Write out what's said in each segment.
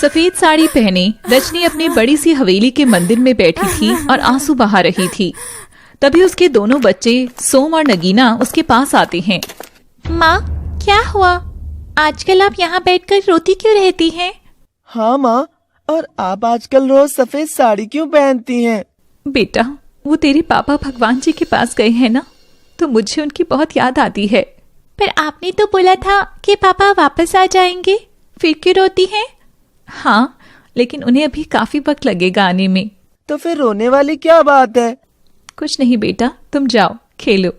सफेद साड़ी पहने रजनी अपनी बड़ी सी हवेली के मंदिर में बैठी थी और आंसू बहा रही थी। तभी उसके दोनों बच्चे सोम और नगीना उसके पास आते हैं। माँ, क्या हुआ? आजकल आप यहाँ बैठकर रोती क्यों रहती हैं? हाँ माँ, और आप आजकल रोज सफेद साड़ी क्यों पहनती हैं? बेटा, वो तेरे पापा भगवान जी के पास गए हैं ना, तो मुझे उनकी बहुत याद आती है। पर आपने तो बोला था कि पापा वापस आ जाएंगे, फिर क्यों रोती हैं? हाँ, लेकिन उन्हें अभी काफी वक्त लगेगा आने में। तो फिर रोने वाली क्या बात है? कुछ नहीं बेटा, तुम जाओ खेलो।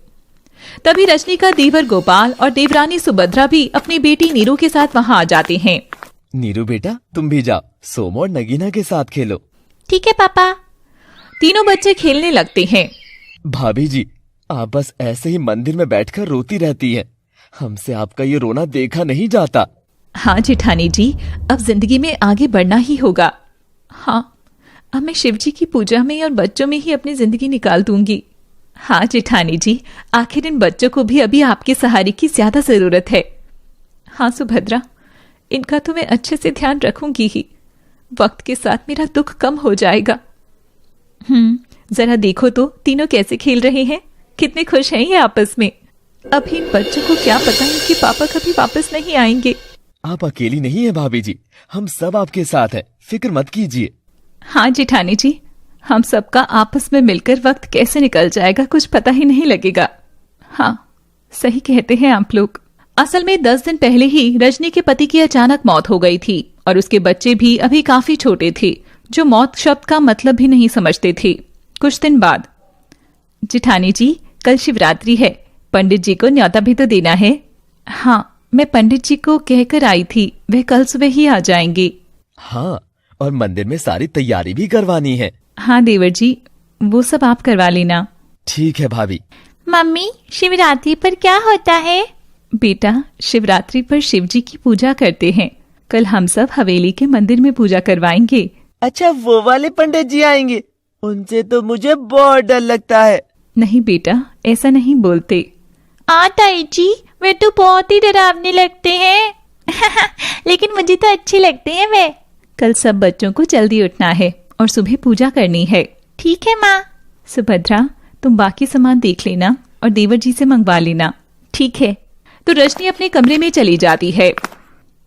तभी रजनी का देवर गोपाल और देवरानी सुभद्रा भी अपनी बेटी नीरू के साथ वहाँ आ जाते हैं। नीरू बेटा, तुम भी जाओ, सोम और नगीना के साथ खेलो। ठीक है पापा। तीनों बच्चे खेलने लगते हैं। भाभी जी, आप बस ऐसे ही मंदिर में बैठकर रोती रहती हैं। हमसे आपका ये रोना देखा नहीं जाता। हाँ जेठानी जी, अब जिंदगी में आगे बढ़ना ही होगा। हाँ, अब मैं शिव जी की पूजा में और बच्चों में ही अपनी जिंदगी निकाल दूंगी। हाँ जेठानी जी, आखिर इन बच्चों को भी अभी आपके सहारे की ज्यादा जरूरत है। हाँ सुभद्रा, इनका तो मैं अच्छे से ध्यान रखूंगी ही। वक्त के साथ मेरा दुख कम हो जाएगा। जरा देखो तो तीनों कैसे खेल रहे हैं, कितने खुश हैं ये आपस में। अभी इन बच्चों को क्या पता है कि पापा कभी वापस नहीं आएंगे। आप अकेली नहीं है भाभी जी, हम सब आपके साथ हैं, फिक्र मत कीजिए। हाँ जेठानी जी, हम सबका आपस में मिलकर वक्त कैसे निकल जाएगा कुछ पता ही नहीं लगेगा। हाँ, सही कहते हैं आप लोग। असल में 10 दिन पहले ही रजनी के पति की अचानक मौत हो गई थी और उसके बच्चे भी अभी काफी छोटे थे, जो मौत शब्द का मतलब भी नहीं समझते थे। कुछ दिन बाद, जेठानी जी, कल शिवरात्रि है, पंडित जी को न्योता भी तो देना है। हाँ, मैं पंडित जी को कहकर आई थी, वे कल सुबह ही आ जाएंगे। हाँ, और मंदिर में सारी तैयारी भी करवानी है। हाँ देवर जी, वो सब आप करवा लेना। ठीक है भाभी। मम्मी, शिवरात्रि पर क्या होता है? बेटा, शिवरात्रि पर शिव जी की पूजा करते हैं। कल हम सब हवेली के मंदिर में पूजा करवाएंगे। अच्छा, वो वाले पंडित जी आएंगे? उनसे तो मुझे बहुत डर लगता है। नहीं बेटा, ऐसा नहीं बोलते। ताई जी, वे तो बहुत ही डरावने लगते हैं। लेकिन मुझे तो अच्छे लगते हैं वे। कल सब बच्चों को जल्दी उठना है और सुबह पूजा करनी है। ठीक है माँ। सुभद्रा, तुम बाकी सामान देख लेना और देवर जी से मंगवा लेना। ठीक है। तो रजनी अपने कमरे में चली जाती है।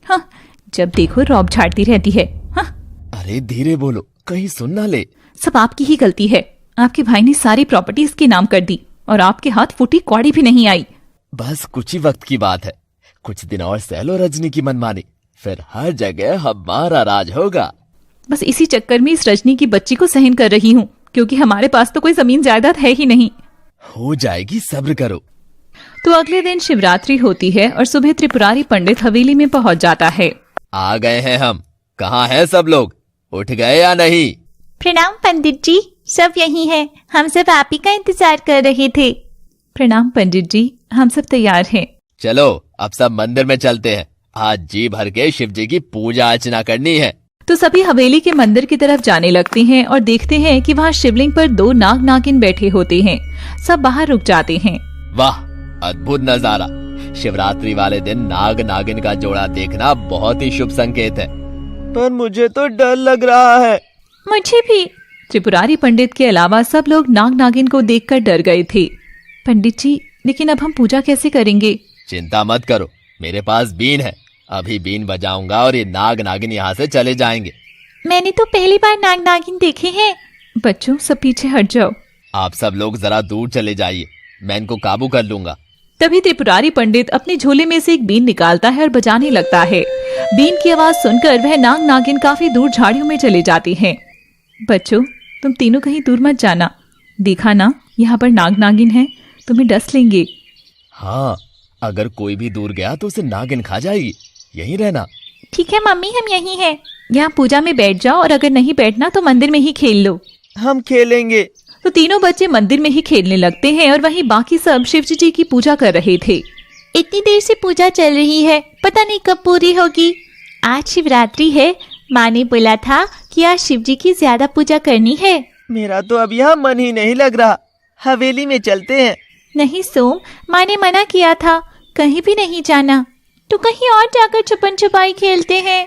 हाँ, जब देखो रौब झाड़ती रहती है। हाँ, अरे धीरे बोलो, कहीं सुन ना ले। सब आपकी ही गलती है। आपके भाई ने सारी प्रॉपर्टी इसके नाम कर दी और आपके हाथ फूटी कौड़ी भी नहीं आई। बस कुछ ही वक्त की बात है, कुछ दिन और सह लो रजनी की मनमानी, फिर हर जगह हमारा राज होगा। बस इसी चक्कर में इस रजनी की बच्ची को सहन कर रही हूँ, क्योंकि हमारे पास तो कोई जमीन जायदाद है ही नहीं। हो जाएगी, सब्र करो। तो अगले दिन शिवरात्रि होती है और सुबह त्रिपुरारी पंडित हवेली में पहुंच जाता है। आ गए हैं हम, कहाँ हैं सब लोग, उठ गए या नहीं? प्रणाम पंडित जी, सब यही है, हम सब आप ही का इंतजार कर रहे थे। प्रणाम पंडित जी, हम सब तैयार हैं। चलो अब सब मंदिर में चलते हैं, आज जी भर के शिव जी की पूजा अर्चना करनी है। तो सभी हवेली के मंदिर की तरफ जाने लगते हैं और देखते हैं कि वहाँ शिवलिंग पर 2 नाग नागिन बैठे होते हैं। सब बाहर रुक जाते हैं। वाह, अद्भुत नजारा। शिवरात्रि वाले दिन नाग नागिन का जोड़ा देखना बहुत ही शुभ संकेत है। पर मुझे तो डर लग रहा है। मुझे भी। त्रिपुरारी पंडित के अलावा सब लोग नाग नागिन को देखकर डर गए थे। पंडित जी, लेकिन अब हम पूजा कैसे करेंगे? चिंता मत करो, मेरे पास बीन है, अभी बीन बजाऊंगा और ये नाग नागिन यहाँ से चले जाएंगे। मैंने तो पहली बार नाग नागिन देखे हैं। बच्चों, सब पीछे हट जाओ। आप सब लोग जरा दूर चले जाइए, मैं इनको काबू कर लूंगा। तभी त्रिपुरारी पंडित अपने झोले में से एक बीन निकालता है और बजाने लगता है। बीन की आवाज सुनकर वह नाग नागिन काफी दूर झाड़ियों में चले जाते हैं। बच्चों, तुम तीनों कहीं दूर मत जाना, देखा ना, यहाँ पर नाग नागिन है, तुम्हें डस लेंगे। हाँ, अगर कोई भी दूर गया तो उसे नागिन खा जाएगी, यहीं रहना। ठीक है मम्मी, हम यहीं हैं। यहाँ पूजा में बैठ जाओ और अगर नहीं बैठना तो मंदिर में ही खेल लो। हम खेलेंगे। तो तीनों बच्चे मंदिर में ही खेलने लगते हैं और वहीं बाकी सब शिवजी जी की पूजा कर रहे थे। इतनी देर से पूजा चल रही है, पता नहीं कब पूरी होगी। आज शिवरात्रि है, माँ ने बोला था कि आज शिव जी की ज्यादा पूजा करनी है। मेरा तो अब यहाँ मन ही नहीं लग रहा, हवेली में चलते हैं। नहीं सोम, माँ ने मना किया था, कहीं भी नहीं जाना, तो कहीं और जाकर छुपन छुपाई खेलते हैं।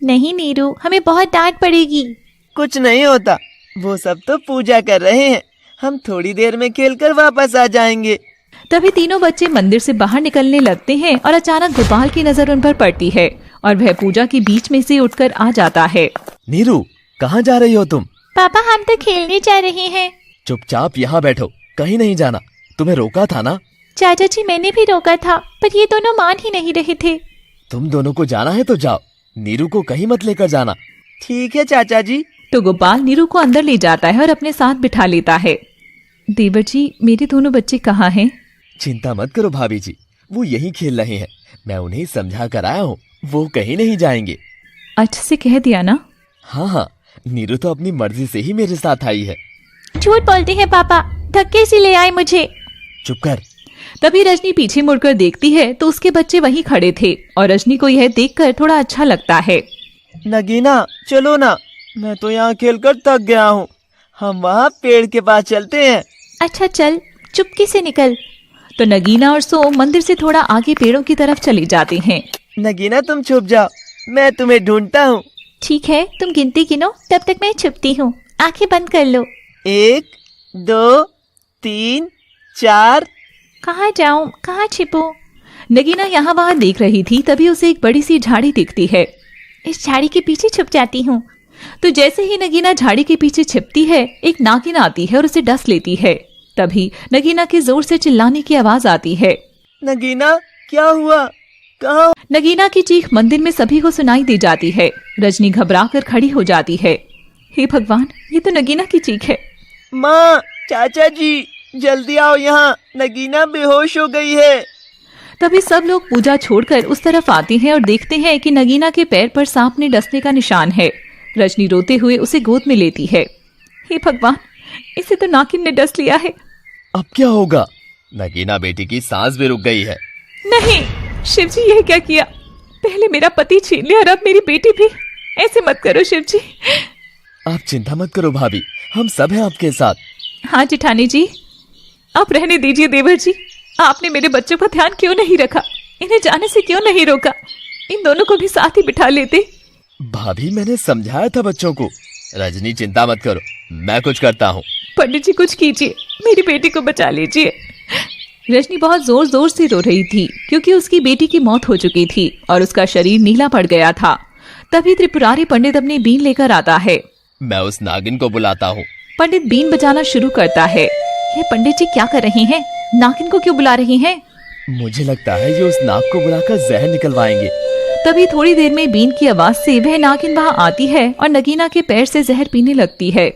नहीं नीरू, हमें बहुत डांट पड़ेगी। कुछ नहीं होता, वो सब तो पूजा कर रहे हैं, हम थोड़ी देर में खेलकर वापस आ जाएंगे। तभी तीनों बच्चे मंदिर से बाहर निकलने लगते हैं और अचानक गोपाल की नजर उन पर पड़ती है और वह पूजा के बीच में से उठकर आ जाता है। नीरू, कहाँ जा रही हो तुम? पापा, हम तो खेलने जा रहे हैं। चुपचाप यहाँ बैठो, कहीं नहीं जाना। तुम्हें रोका था ना? चाचा जी, मैंने भी रोका था, पर ये दोनों मान ही नहीं रहे थे। तुम दोनों को जाना है तो जाओ, नीरू को कहीं मत लेकर जाना। ठीक है चाचा जी। तो गोपाल नीरू को अंदर ले जाता है और अपने साथ बिठा लेता है। देवर जी, मेरे दोनों बच्चे कहाँ हैं? चिंता मत करो भाभी जी, वो यहीं खेल रहे हैं। मैं उन्हें समझा कर आया हूँ, वो कहीं नहीं जाएंगे। अच्छे से कह दिया ना? हाँ हाँ, नीरू तो अपनी मर्जी से ही मेरे साथ आई है। झूठ बोलते हैं पापा, धक्के से ले आए मुझे। चुप कर। तभी रजनी पीछे मुड़कर देखती है तो उसके बच्चे वहीं खड़े थे और रजनी को यह देखकर थोड़ा अच्छा लगता है। नगीना, चलो ना, मैं तो यहाँ खेलकर थक गया हूँ, हम वहाँ पेड़ के पास चलते हैं। अच्छा चल, चुपके से निकल। तो नगीना और सोम मंदिर से थोड़ा आगे पेड़ों की तरफ चले जाते हैं। नगीना, तुम छुप जाओ, मैं तुम्हें ढूंढता हूँ। ठीक है, तुम गिनती गिनो, तब तक मैं छुपती हूँ। आंखें बंद कर लो। 1 2 3 4। कहाँ जाऊँ, कहाँ छिपूं? नगीना यहाँ वहाँ देख रही थी, तभी उसे एक बड़ी सी झाड़ी दिखती है। इस झाड़ी के पीछे छुप जाती हूँ। तो जैसे ही नगीना झाड़ी के पीछे छिपती है, एक नागिन आती है और उसे डस लेती है। तभी नगीना के जोर से चिल्लाने की आवाज आती है। नगीना, क्या हुआ? कहाँ? नगीना की चीख मंदिर में सभी को सुनाई दे जाती है। रजनी घबराकर खड़ी हो जाती है। हे भगवान, ये तो नगीना की चीख है। माँ, चाचा जी, जल्दी आओ यहाँ, नगीना बेहोश हो गई है। तभी सब लोग पूजा छोड़कर उस तरफ आते हैं और देखते हैं कि नगीना के पैर पर सांप ने डसने का निशान है। रजनी रोते हुए उसे गोद में लेती है। हे भगवान, इसे तो नागिन ने डस लिया है। अब क्या होगा? नगीना बेटी की सांस भी रुक गई है। नहीं, शिवजी, यह क्या किया? पहले मेरा पति छीन लिया और अब मेरी बेटी भी। ऐसे मत करो शिवजी। आप चिंता मत करो भाभी, हम सब हैं आपके साथ। हाँ जेठानी जी, आप रहने दीजिए। देवर जी, आपने मेरे बच्चों का ध्यान क्यों नहीं रखा? इन्हें जाने से क्यों नहीं रोका? इन दोनों को भी साथ ही बिठा लेते। भाभी, मैंने समझाया था बच्चों को। रजनी, चिंता मत करो, मैं कुछ करता हूँ। पंडित जी, कुछ कीजिए, मेरी बेटी को बचा लीजिए। रजनी बहुत जोर जोर से रो रही थी क्योंकि उसकी बेटी की मौत हो चुकी थी और उसका शरीर नीला पड़ गया था। तभी त्रिपुरारी पंडित अपनी बीन लेकर आता है। मैं उस नागिन को बुलाता हूँ। पंडित बीन बजाना शुरू करता है। ये पंडित जी क्या कर रहे हैं? नागिन को क्यों बुला रही हैं? मुझे लगता है ये उस नाग को बुलाकर जहर निकलवाएंगे। तभी थोड़ी देर में बीन की आवाज से वह नागिन वहां आती है और नगीना के पैर से जहर पीने लगती है।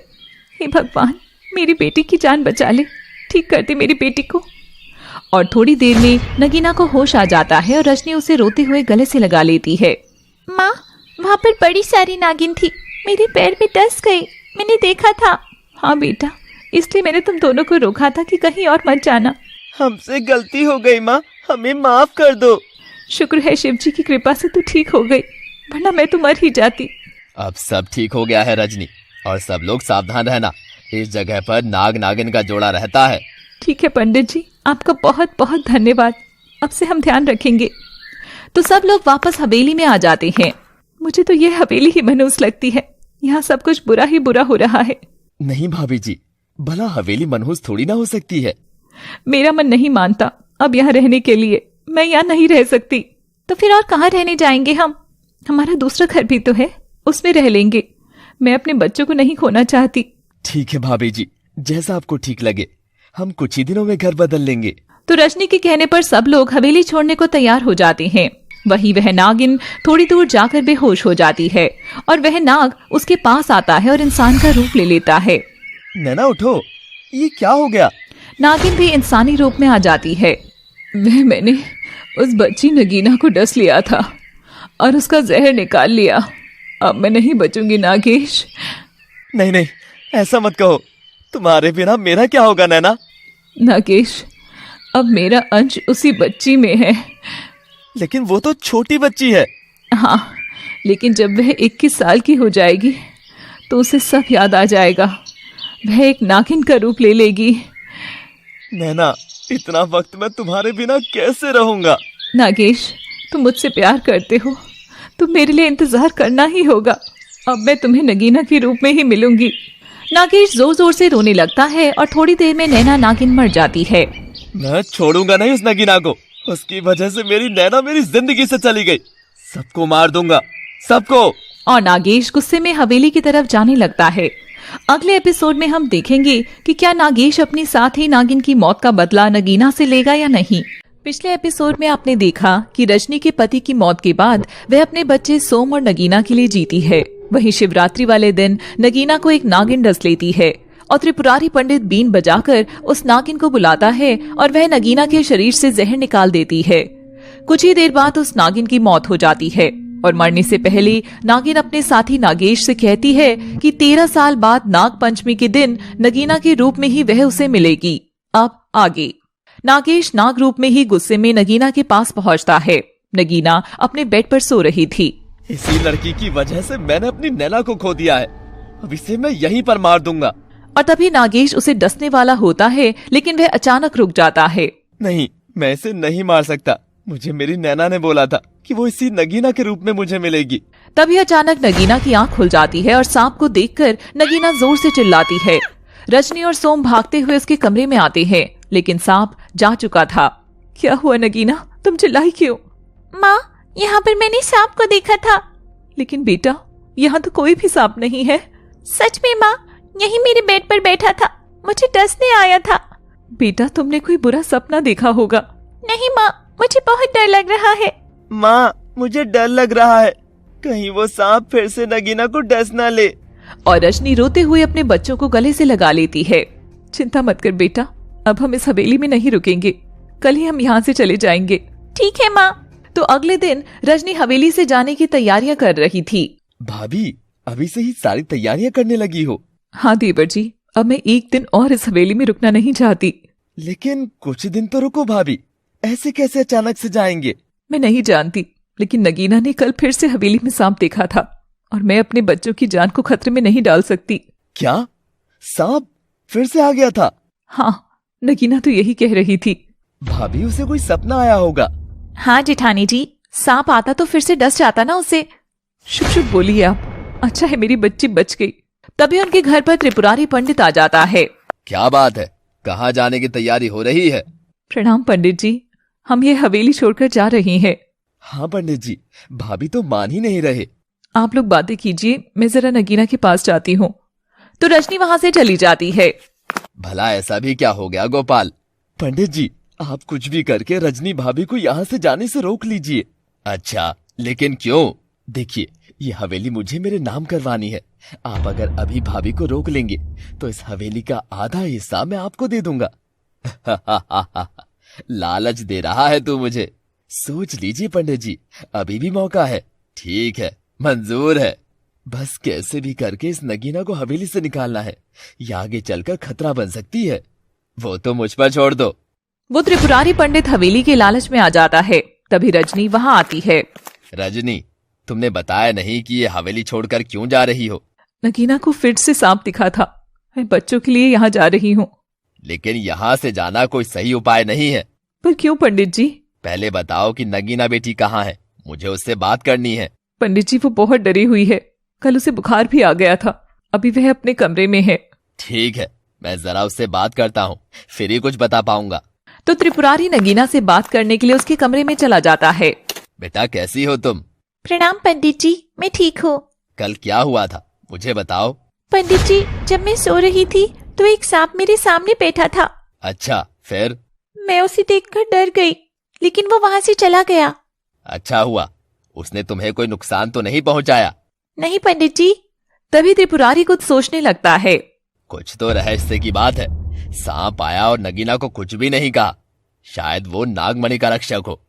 हे भगवान, मेरी बेटी की जान बचा ले, ठीक कर दे मेरी बेटी को। और थोड़ी देर में नगीना को होश आ जाता है और रजनी उसे रोते हुए गले से लगा लेती है। माँ, वहाँ पर बड़ी सारी नागिन थी, मेरे पैर में डस गई, मैंने देखा था। हाँ बेटा, इसलिए मैंने तुम दोनों को रोका था कि कहीं और मत जाना। हमसे गलती हो गई माँ, हमें माफ कर दो। शुक्र है शिवजी की कृपा से तू ठीक हो गई, वरना मैं तो मर ही जाती। अब सब ठीक हो गया है रजनी, और सब लोग सावधान रहना। इस जगह पर नाग नागिन का जोड़ा रहता है। ठीक है पंडित जी, आपका बहुत बहुत धन्यवाद। अब से हम ध्यान रखेंगे। तो सब लोग वापस हवेली में आ जाते हैं। मुझे तो यह हवेली ही मनहूस लगती है, यहाँ सब कुछ बुरा ही बुरा हो रहा है। नहीं भाभी जी, भला हवेली मनहूस थोड़ी ना हो सकती है। मेरा मन नहीं मानता अब यहाँ रहने के लिए, मैं यहाँ नहीं रह सकती। तो फिर और कहाँ रहने जाएंगे हम? हमारा दूसरा घर भी तो है, उसमें रह लेंगे। मैं अपने बच्चों को नहीं खोना चाहती। ठीक है भाभी जी, जैसा आपको ठीक लगे, हम कुछ ही दिनों में घर बदल लेंगे। तो रजनी के कहने पर सब लोग हवेली छोड़ने को तैयार हो जाते हैं। वहीं वह नागिन थोड़ी दूर जाकर बेहोश हो जाती है और वह नाग उसके पास आता है और इंसान का रूप ले लेता है। नैना उठो, ये क्या हो गया? नागिन भी इंसानी रूप में आ जाती है। वह मैंने उस बच्ची नगीना को डस लिया था और उसका जहर निकाल लिया। अब मैं नहीं बचूंगी नागेश। नहीं नहीं, ऐसा मत कहो, तुम्हारे बिना मेरा क्या होगा नैना? नागेश, अब मेरा अंश उसी बच्ची में है। लेकिन वो तो छोटी बच्ची है। हाँ, लेकिन जब वह 21 साल की हो जाएगी तो उसे सब याद आ जाएगा। वह एक नागिन का रूप ले लेगी। नैना, इतना वक्त मैं तुम्हारे बिना कैसे रहूंगा? नागेश, तुम मुझसे प्यार करते हो तो मेरे लिए इंतजार करना ही होगा। अब मैं तुम्हें नगीना के रूप में ही मिलूंगी। नागेश जोर जोर से रोने लगता है और थोड़ी देर में नैना नागिन मर जाती है। मैं छोड़ूंगा नहीं उस नगीना को। उसकी वजह से मेरी नैना मेरी जिंदगी से चली गई। सबको मार दूंगा, सबको। और नागेश गुस्से में हवेली की तरफ जाने लगता है। अगले एपिसोड में हम देखेंगे कि क्या नागेश अपनी साथी नागिन की मौत का बदला नगीना से लेगा या नहीं। पिछले एपिसोड में आपने देखा कि रजनी के पति की मौत के बाद वह अपने बच्चे सोम और नगीना के लिए जीती है। वहीं शिवरात्रि वाले दिन नगीना को एक नागिन डस लेती है और त्रिपुरारी पंडित बीन बजाकर उस नागिन को बुलाता है और वह नगीना के शरीर से जहर निकाल देती है। कुछ ही देर बाद उस नागिन की मौत हो जाती है और मरने से पहले नागिन अपने साथी नागेश से कहती है कि 13 साल बाद नाग पंचमी के दिन नगीना के रूप में ही वह उसे मिलेगी। अब आगे नागेश नाग रूप में ही गुस्से में नगीना के पास पहुंचता है। नगीना अपने बेड पर सो रही थी। इसी लड़की की वजह से मैंने अपनी नैना को खो दिया है। अब इसे मैं यहीं पर मार दूंगा। और तभी नागेश उसे डसने वाला होता है, लेकिन वह अचानक रुक जाता है। नहीं, मैं इसे नहीं मार सकता। मुझे मेरी नैना ने बोला था कि वो इसी नगीना के रूप में मुझे मिलेगी। तभी अचानक नगीना की आंख खुल जाती है और सांप को देखकर नगीना जोर से चिल्लाती है। रजनी और सोम भागते हुए उसके कमरे में आते हैं, लेकिन सांप जा चुका था। क्या हुआ नगीना, तुम चिल्लाई क्यों? माँ, यहाँ पर मैंने सांप को देखा था। लेकिन बेटा, यहाँ तो कोई भी सांप नहीं है। सच में माँ, यही मेरे बेड पर बैठा था, मुझे डसने आया था। बेटा, तुमने कोई बुरा सपना देखा होगा। नहीं माँ, मुझे बहुत डर लग रहा है। माँ, मुझे डर लग रहा है, कहीं वो सांप फिर से नगीना को डस ना ले। और रजनी रोते हुए अपने बच्चों को गले से लगा लेती है। चिंता मत कर बेटा, अब हम इस हवेली में नहीं रुकेंगे, कल ही हम यहाँ से चले जाएंगे। ठीक है माँ। तो अगले दिन रजनी हवेली से जाने की तैयारियां कर रही थी। भाभी, अभी से ही सारी तैयारियां करने लगी हो? हाँ देवर जी, अब मैं एक दिन और इस हवेली में रुकना नहीं चाहती। लेकिन कुछ दिन तो रुको भाभी, ऐसे कैसे अचानक से जाएंगे? मैं नहीं जानती, लेकिन नगीना ने कल फिर से हवेली में सांप देखा था और मैं अपने बच्चों की जान को खतरे में नहीं डाल सकती। क्या सांप फिर से आ गया था? हाँ, नगीना तो यही कह रही थी। भाभी, उसे कोई सपना आया होगा। हाँ जेठानी जी, सांप आता तो फिर से डस जाता ना उसे। शुभ शुभ बोलिए आप। अच्छा है मेरी बच्ची बच गई। तभी उनके घर पर त्रिपुरारी पंडित आ जाता है। क्या बात है, कहाँ जाने की तैयारी हो रही है? प्रणाम पंडित जी, हम ये हवेली छोड़कर जा रही हैं। हाँ पंडित जी, भाभी तो मान ही नहीं रहे। आप लोग बातें कीजिए, मैं जरा नगीना के पास जाती हूँ। तो रजनी वहां से चली जाती है। भला ऐसा भी क्या हो गया गोपाल? पंडित जी, आप कुछ भी करके रजनी भाभी को यहाँ से जाने से रोक लीजिए। अच्छा, लेकिन क्यों? देखिए, ये हवेली मुझे मेरे नाम करवानी है। आप अगर अभी भाभी को रोक लेंगे तो इस हवेली का आधा हिस्सा मैं आपको दे दूंगा। लालच दे रहा है तू मुझे। सोच लीजिए पंडित जी, अभी भी मौका है। ठीक है, मंजूर है। बस कैसे भी करके इस नगीना को हवेली से निकालना है, ये आगे चलकर खतरा बन सकती है। वो तो मुझ पर छोड़ दो। वो त्रिपुरारी पंडित हवेली के लालच में आ जाता है। तभी रजनी वहां आती है। रजनी, तुमने बताया नहीं कि ये हवेली छोड़कर क्यों जा रही हो? नगीना को फिर से सांप दिखा था, मैं बच्चों के लिए यहाँ जा रही हूँ। लेकिन यहाँ से जाना कोई सही उपाय नहीं है। पर क्यों पंडित जी? पहले बताओ कि नगीना बेटी कहाँ है, मुझे उससे बात करनी है। पंडित जी, वो बहुत डरी हुई है, कल उसे बुखार भी आ गया था, अभी वह अपने कमरे में है। ठीक है, मैं जरा उससे बात करता हूँ, फिर ही कुछ बता पाऊंगा। तो त्रिपुरारी नगीना से बात करने के लिए उसके कमरे में चला जाता है। बेटा, कैसी हो तुम? प्रणाम पंडित जी, मैं ठीक हूँ। कल क्या हुआ था, मुझे बताओ। पंडित जी, जब मैं सो रही थी तो एक सांप मेरे सामने बैठा था। अच्छा, फिर? मैं उसे देखकर डर गई, लेकिन वो वहाँ से चला गया। अच्छा हुआ, उसने तुम्हें कोई नुकसान तो नहीं पहुँचाया? नहीं पंडित जी। तभी त्रिपुरारी कुछ सोचने लगता है। कुछ तो रहस्य की बात है। सांप आया और नगीना को कुछ भी नहीं कहा, शायद वो नागमणि का रक्षक हो।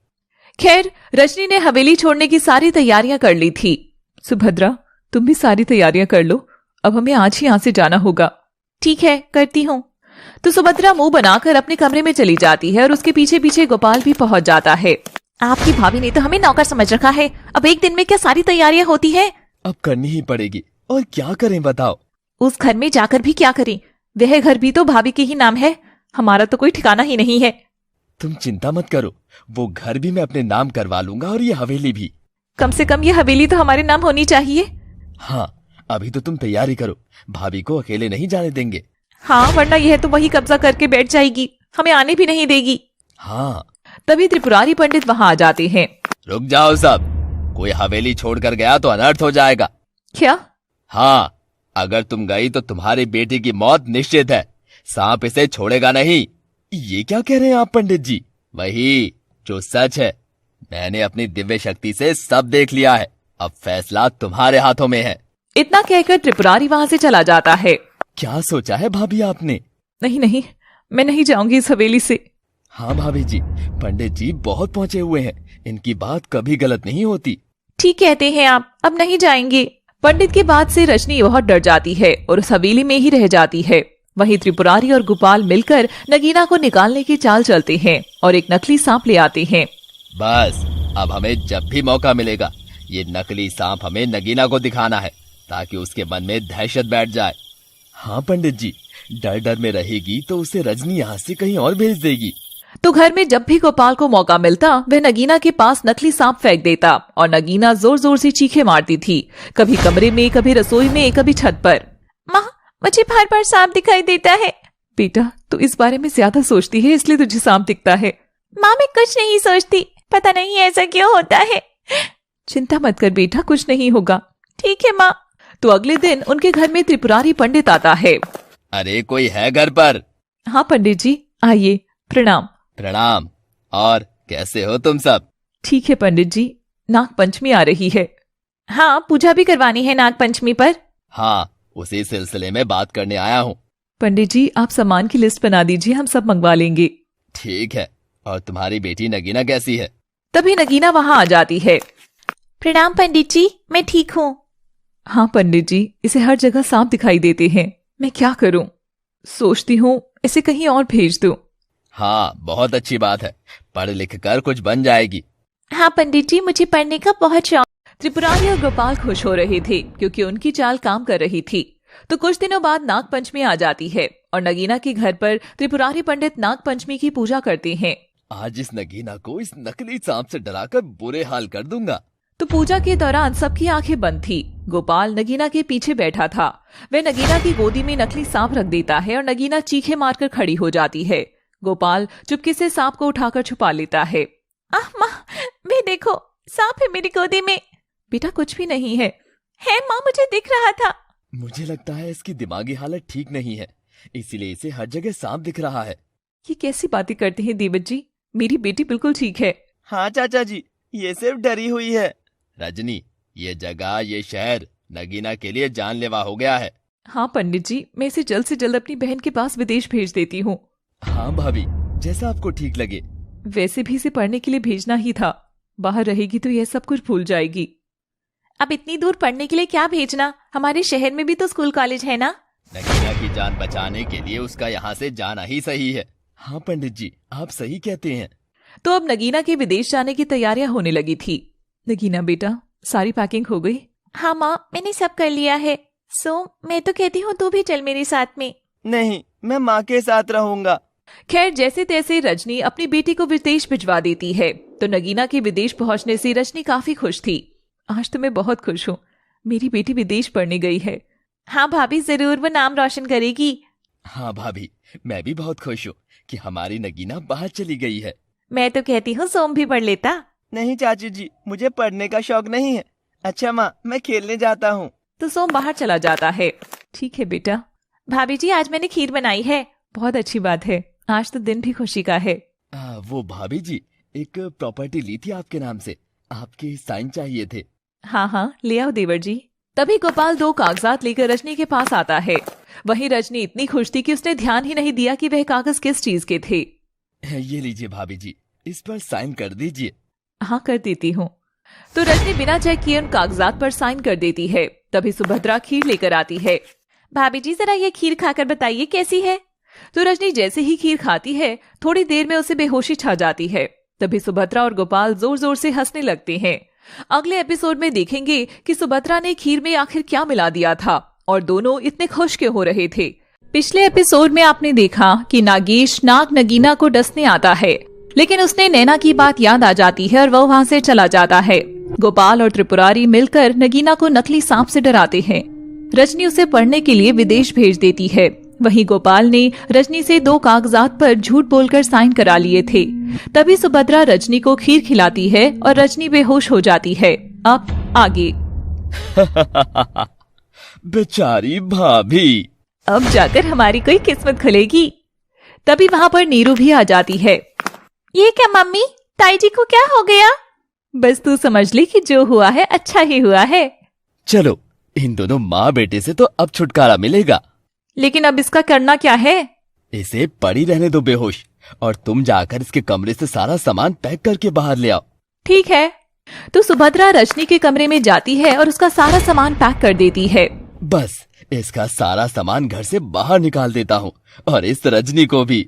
खैर, रजनी ने हवेली छोड़ने की सारी तैयारियां कर ली थी। सुभद्रा, तुम भी सारी तैयारियां कर लो, अब हमें आज ही यहाँ से जाना होगा। ठीक है, करती हूँ। तो सुभद्रा मुंह बनाकर अपने कमरे में चली जाती है और उसके पीछे पीछे गोपाल भी पहुंच जाता है। आपकी भाभी ने तो हमें नौकर समझ रखा है, अब एक दिन में क्या सारी तैयारियां होती है? अब करनी ही पड़ेगी, और क्या करें बताओ? उस घर में जाकर भी क्या करें? वह घर भी तो भाभी के ही नाम है, हमारा तो कोई ठिकाना ही नहीं है। तुम चिंता मत करो, वो घर भी मैं अपने नाम करवा लूंगा और ये हवेली भी। कम से कम ये हवेली तो हमारे नाम होनी चाहिए। हाँ, अभी तो तुम तैयारी करो, भाभी को अकेले नहीं जाने देंगे। हाँ, वरना यह तो वही कब्जा करके बैठ जाएगी, हमें आने भी नहीं देगी। हाँ। तभी त्रिपुरारी पंडित वहाँ आ जाते हैं। रुक जाओ सब, कोई हवेली छोड़कर गया तो अनर्थ हो जाएगा। क्या? हाँ, अगर तुम गई तो तुम्हारी बेटी की मौत निश्चित है, सांप इसे छोड़ेगा नहीं। ये क्या कह रहे हैं आप पंडित जी? वही जो सच है, मैंने अपनी दिव्य शक्ति से सब देख लिया है, अब फैसला तुम्हारे हाथों में है। इतना कहकर त्रिपुरारी वहाँ से चला जाता है। क्या सोचा है भाभी आपने? नहीं नहीं, मैं नहीं जाऊंगी इस हवेली से। हाँ भाभी जी, पंडित जी बहुत पहुंचे हुए हैं, इनकी बात कभी गलत नहीं होती। ठीक कहते हैं आप, अब नहीं जाएंगे। पंडित की बात से रजनी बहुत डर जाती है और उस हवेली में ही रह जाती है। वहीं त्रिपुरारी और गोपाल मिलकर नगीना को निकालने की चाल चलते हैं और एक नकली सांप ले आते हैं। बस अब हमें जब भी मौका मिलेगा ये नकली सांप हमें नगीना को दिखाना है, ताकि उसके मन में दहशत बैठ जाए। हाँ पंडित जी, डर डर में रहेगी तो उसे रजनी यहाँ से कहीं और भेज देगी। तो घर में जब भी गोपाल को मौका मिलता वह नगीना के पास नकली सांप फेंक देता और नगीना जोर जोर से चीखें मारती थी, कभी कमरे में, कभी रसोई में, कभी छत पर। माँ, मुझे बार बार सांप दिखाई देता है। बेटा, तू इस बारे में ज्यादा सोचती है, इसलिए तुझे सांप दिखता है। माँ, मैं कुछ नहीं सोचती, पता नहीं ऐसा क्यों होता है। चिंता मत कर बेटा, कुछ नहीं होगा। ठीक है माँ। तो अगले दिन उनके घर में त्रिपुरारी पंडित आता है। अरे कोई है घर पर? हाँ पंडित जी, आइए, प्रणाम। प्रणाम। और कैसे हो तुम सब? ठीक है पंडित जी, नाग पंचमी आ रही है। हाँ, पूजा भी करवानी है नाग पंचमी पर। हाँ, उसी सिलसिले में बात करने आया हूँ। पंडित जी, आप सामान की लिस्ट बना दीजिए, हम सब मंगवा लेंगे। ठीक है। और तुम्हारी बेटी नगीना कैसी है? तभी नगीना वहाँ आ जाती है। प्रणाम पंडित जी, मैं ठीक हूँ। हाँ पंडित जी, इसे हर जगह सांप दिखाई देते हैं, मैं क्या करूं? सोचती हूँ इसे कहीं और भेज दूं। हाँ, बहुत अच्छी बात है, पढ़ लिख कर कुछ बन जाएगी। हाँ पंडित जी, मुझे पढ़ने का बहुत शौक। त्रिपुरारी और गोपाल खुश हो रहे थे क्योंकि उनकी चाल काम कर रही थी। तो कुछ दिनों बाद नाग पंचमी आ जाती है और नगीना के घर पर त्रिपुरारी पंडित नाग पंचमी की पूजा करते हैं। आज इस नगीना को इस नकली सांप से डराकर बुरे हाल कर दूंगा। तो पूजा के दौरान सबकी आंखें बंद थी। गोपाल नगीना के पीछे बैठा था। वह नगीना की गोदी में नकली सांप रख देता है और नगीना चीखे मारकर खड़ी हो जाती है। गोपाल चुपके से सांप को उठाकर छुपा लेता है। आह माँ, वे देखो, सांप है मेरी गोदी में। बेटा, कुछ भी नहीं है। है माँ, मुझे दिख रहा था। मुझे लगता है इसकी दिमागी हालत ठीक नहीं है, इसीलिए इसे हर जगह सांप दिख रहा है। ये कैसी बातें करते हैं देवत जी, मेरी बेटी बिल्कुल ठीक है। हाँ चाचा जी, ये सिर्फ डरी हुई है। रजनी, ये जगह, ये शहर नगीना के लिए जानलेवा हो गया है। हाँ पंडित जी, मैं इसे जल्द से जल्द अपनी बहन के पास विदेश भेज देती हूँ। हाँ भाभी, जैसा आपको ठीक लगे। वैसे भी इसे पढ़ने के लिए भेजना ही था, बाहर रहेगी तो यह सब कुछ भूल जाएगी। अब इतनी दूर पढ़ने के लिए क्या भेजना, हमारे शहर में भी तो स्कूल कॉलेज है ना। नगीना की जान बचाने के लिए उसका यहाँ से जाना ही सही है। हाँ पंडित जी, आप सही कहते हैं। तो अब नगीना के विदेश जाने की तैयारियां होने लगी थी। नगीना बेटा, सारी पैकिंग हो गई? हाँ माँ, मैंने सब कर लिया है। मैं तो कहती हूँ तू भी चल मेरे साथ में। नहीं, मैं माँ के साथ रहूंगा। खैर, जैसे तैसे रजनी अपनी बेटी को विदेश भिजवा देती है। तो नगीना के विदेश पहुंचने से रजनी काफी खुश थी। आज तो मैं बहुत खुश हूँ, मेरी बेटी विदेश पढ़ने गई है। हाँ भाभी, जरूर वो नाम रोशन करेगी। हाँ भाभी, मैं भी बहुत खुश हूँ कि हमारी नगीना बाहर चली गई है। मैं तो कहती हूँ सोम भी पढ़ लेता। नहीं चाची जी, मुझे पढ़ने का शौक नहीं है। अच्छा माँ, मैं खेलने जाता हूँ। तो सोम बाहर चला जाता है। ठीक है बेटा। भाभी जी, आज मैंने खीर बनाई है। बहुत अच्छी बात है, आज तो दिन भी खुशी का है। वो भाभी जी, एक प्रॉपर्टी ली थी आपके नाम से, आपके साइन चाहिए थे। हाँ हाँ, ले आओ देवर जी। तभी गोपाल 2 कागजात लेकर रजनी के पास आता है। वहीं रजनी इतनी खुश थी कि उसने ध्यान ही नहीं दिया कि वह कागज किस चीज के थे। ये लीजिए भाभी जी, इस पर साइन कर दीजिए। हाँ, कर देती हूँ। तो रजनी बिना चेक किए उन कागजात पर साइन कर देती है। तभी सुभद्रा खीर लेकर आती है। भाभी जी, जरा ये खीर खाकर बताइए कैसी है। तो रजनी जैसे ही खीर खाती है, थोड़ी देर में उसे बेहोशी छा जाती है। तभी सुभद्रा और गोपाल जोर जोर से हंसने लगते हैं। अगले एपिसोड में देखेंगे कि सुभद्रा ने खीर में आखिर क्या मिला दिया था और दोनों इतने खुश क्यों हो रहे थे। पिछले एपिसोड में आपने देखा कि नागेश नाग नगीना को डसने आता है, लेकिन उसने नैना की बात याद आ जाती है और वह वहाँ से चला जाता है। गोपाल और त्रिपुरारी मिलकर नगीना को नकली सांप से डराते हैं। रजनी उसे पढ़ने के लिए विदेश भेज देती है। वहीं गोपाल ने रजनी से 2 कागजात पर झूठ बोलकर साइन करा लिए थे। तभी सुभद्रा रजनी को खीर खिलाती है और रजनी बेहोश हो जाती है। अब आगे। बेचारी भाभी। अब जाकर हमारी कोई किस्मत खुलेगी। तभी वहाँ पर नीरू भी आ जाती है। ये क्या मम्मी, ताई जी को क्या हो गया? बस तू समझ ले कि जो हुआ है अच्छा ही हुआ है। चलो, इन दोनों माँ बेटे से तो अब छुटकारा मिलेगा। लेकिन अब इसका करना क्या है? इसे पड़ी रहने दो बेहोश, और तुम जाकर इसके कमरे से सारा सामान पैक करके बाहर ले आओ। ठीक है। तो सुभद्रा रजनी के कमरे में जाती है और उसका सारा सामान पैक कर देती है। बस इसका सारा सामान घर से बाहर निकाल देता हूँ, और इस रजनी को भी।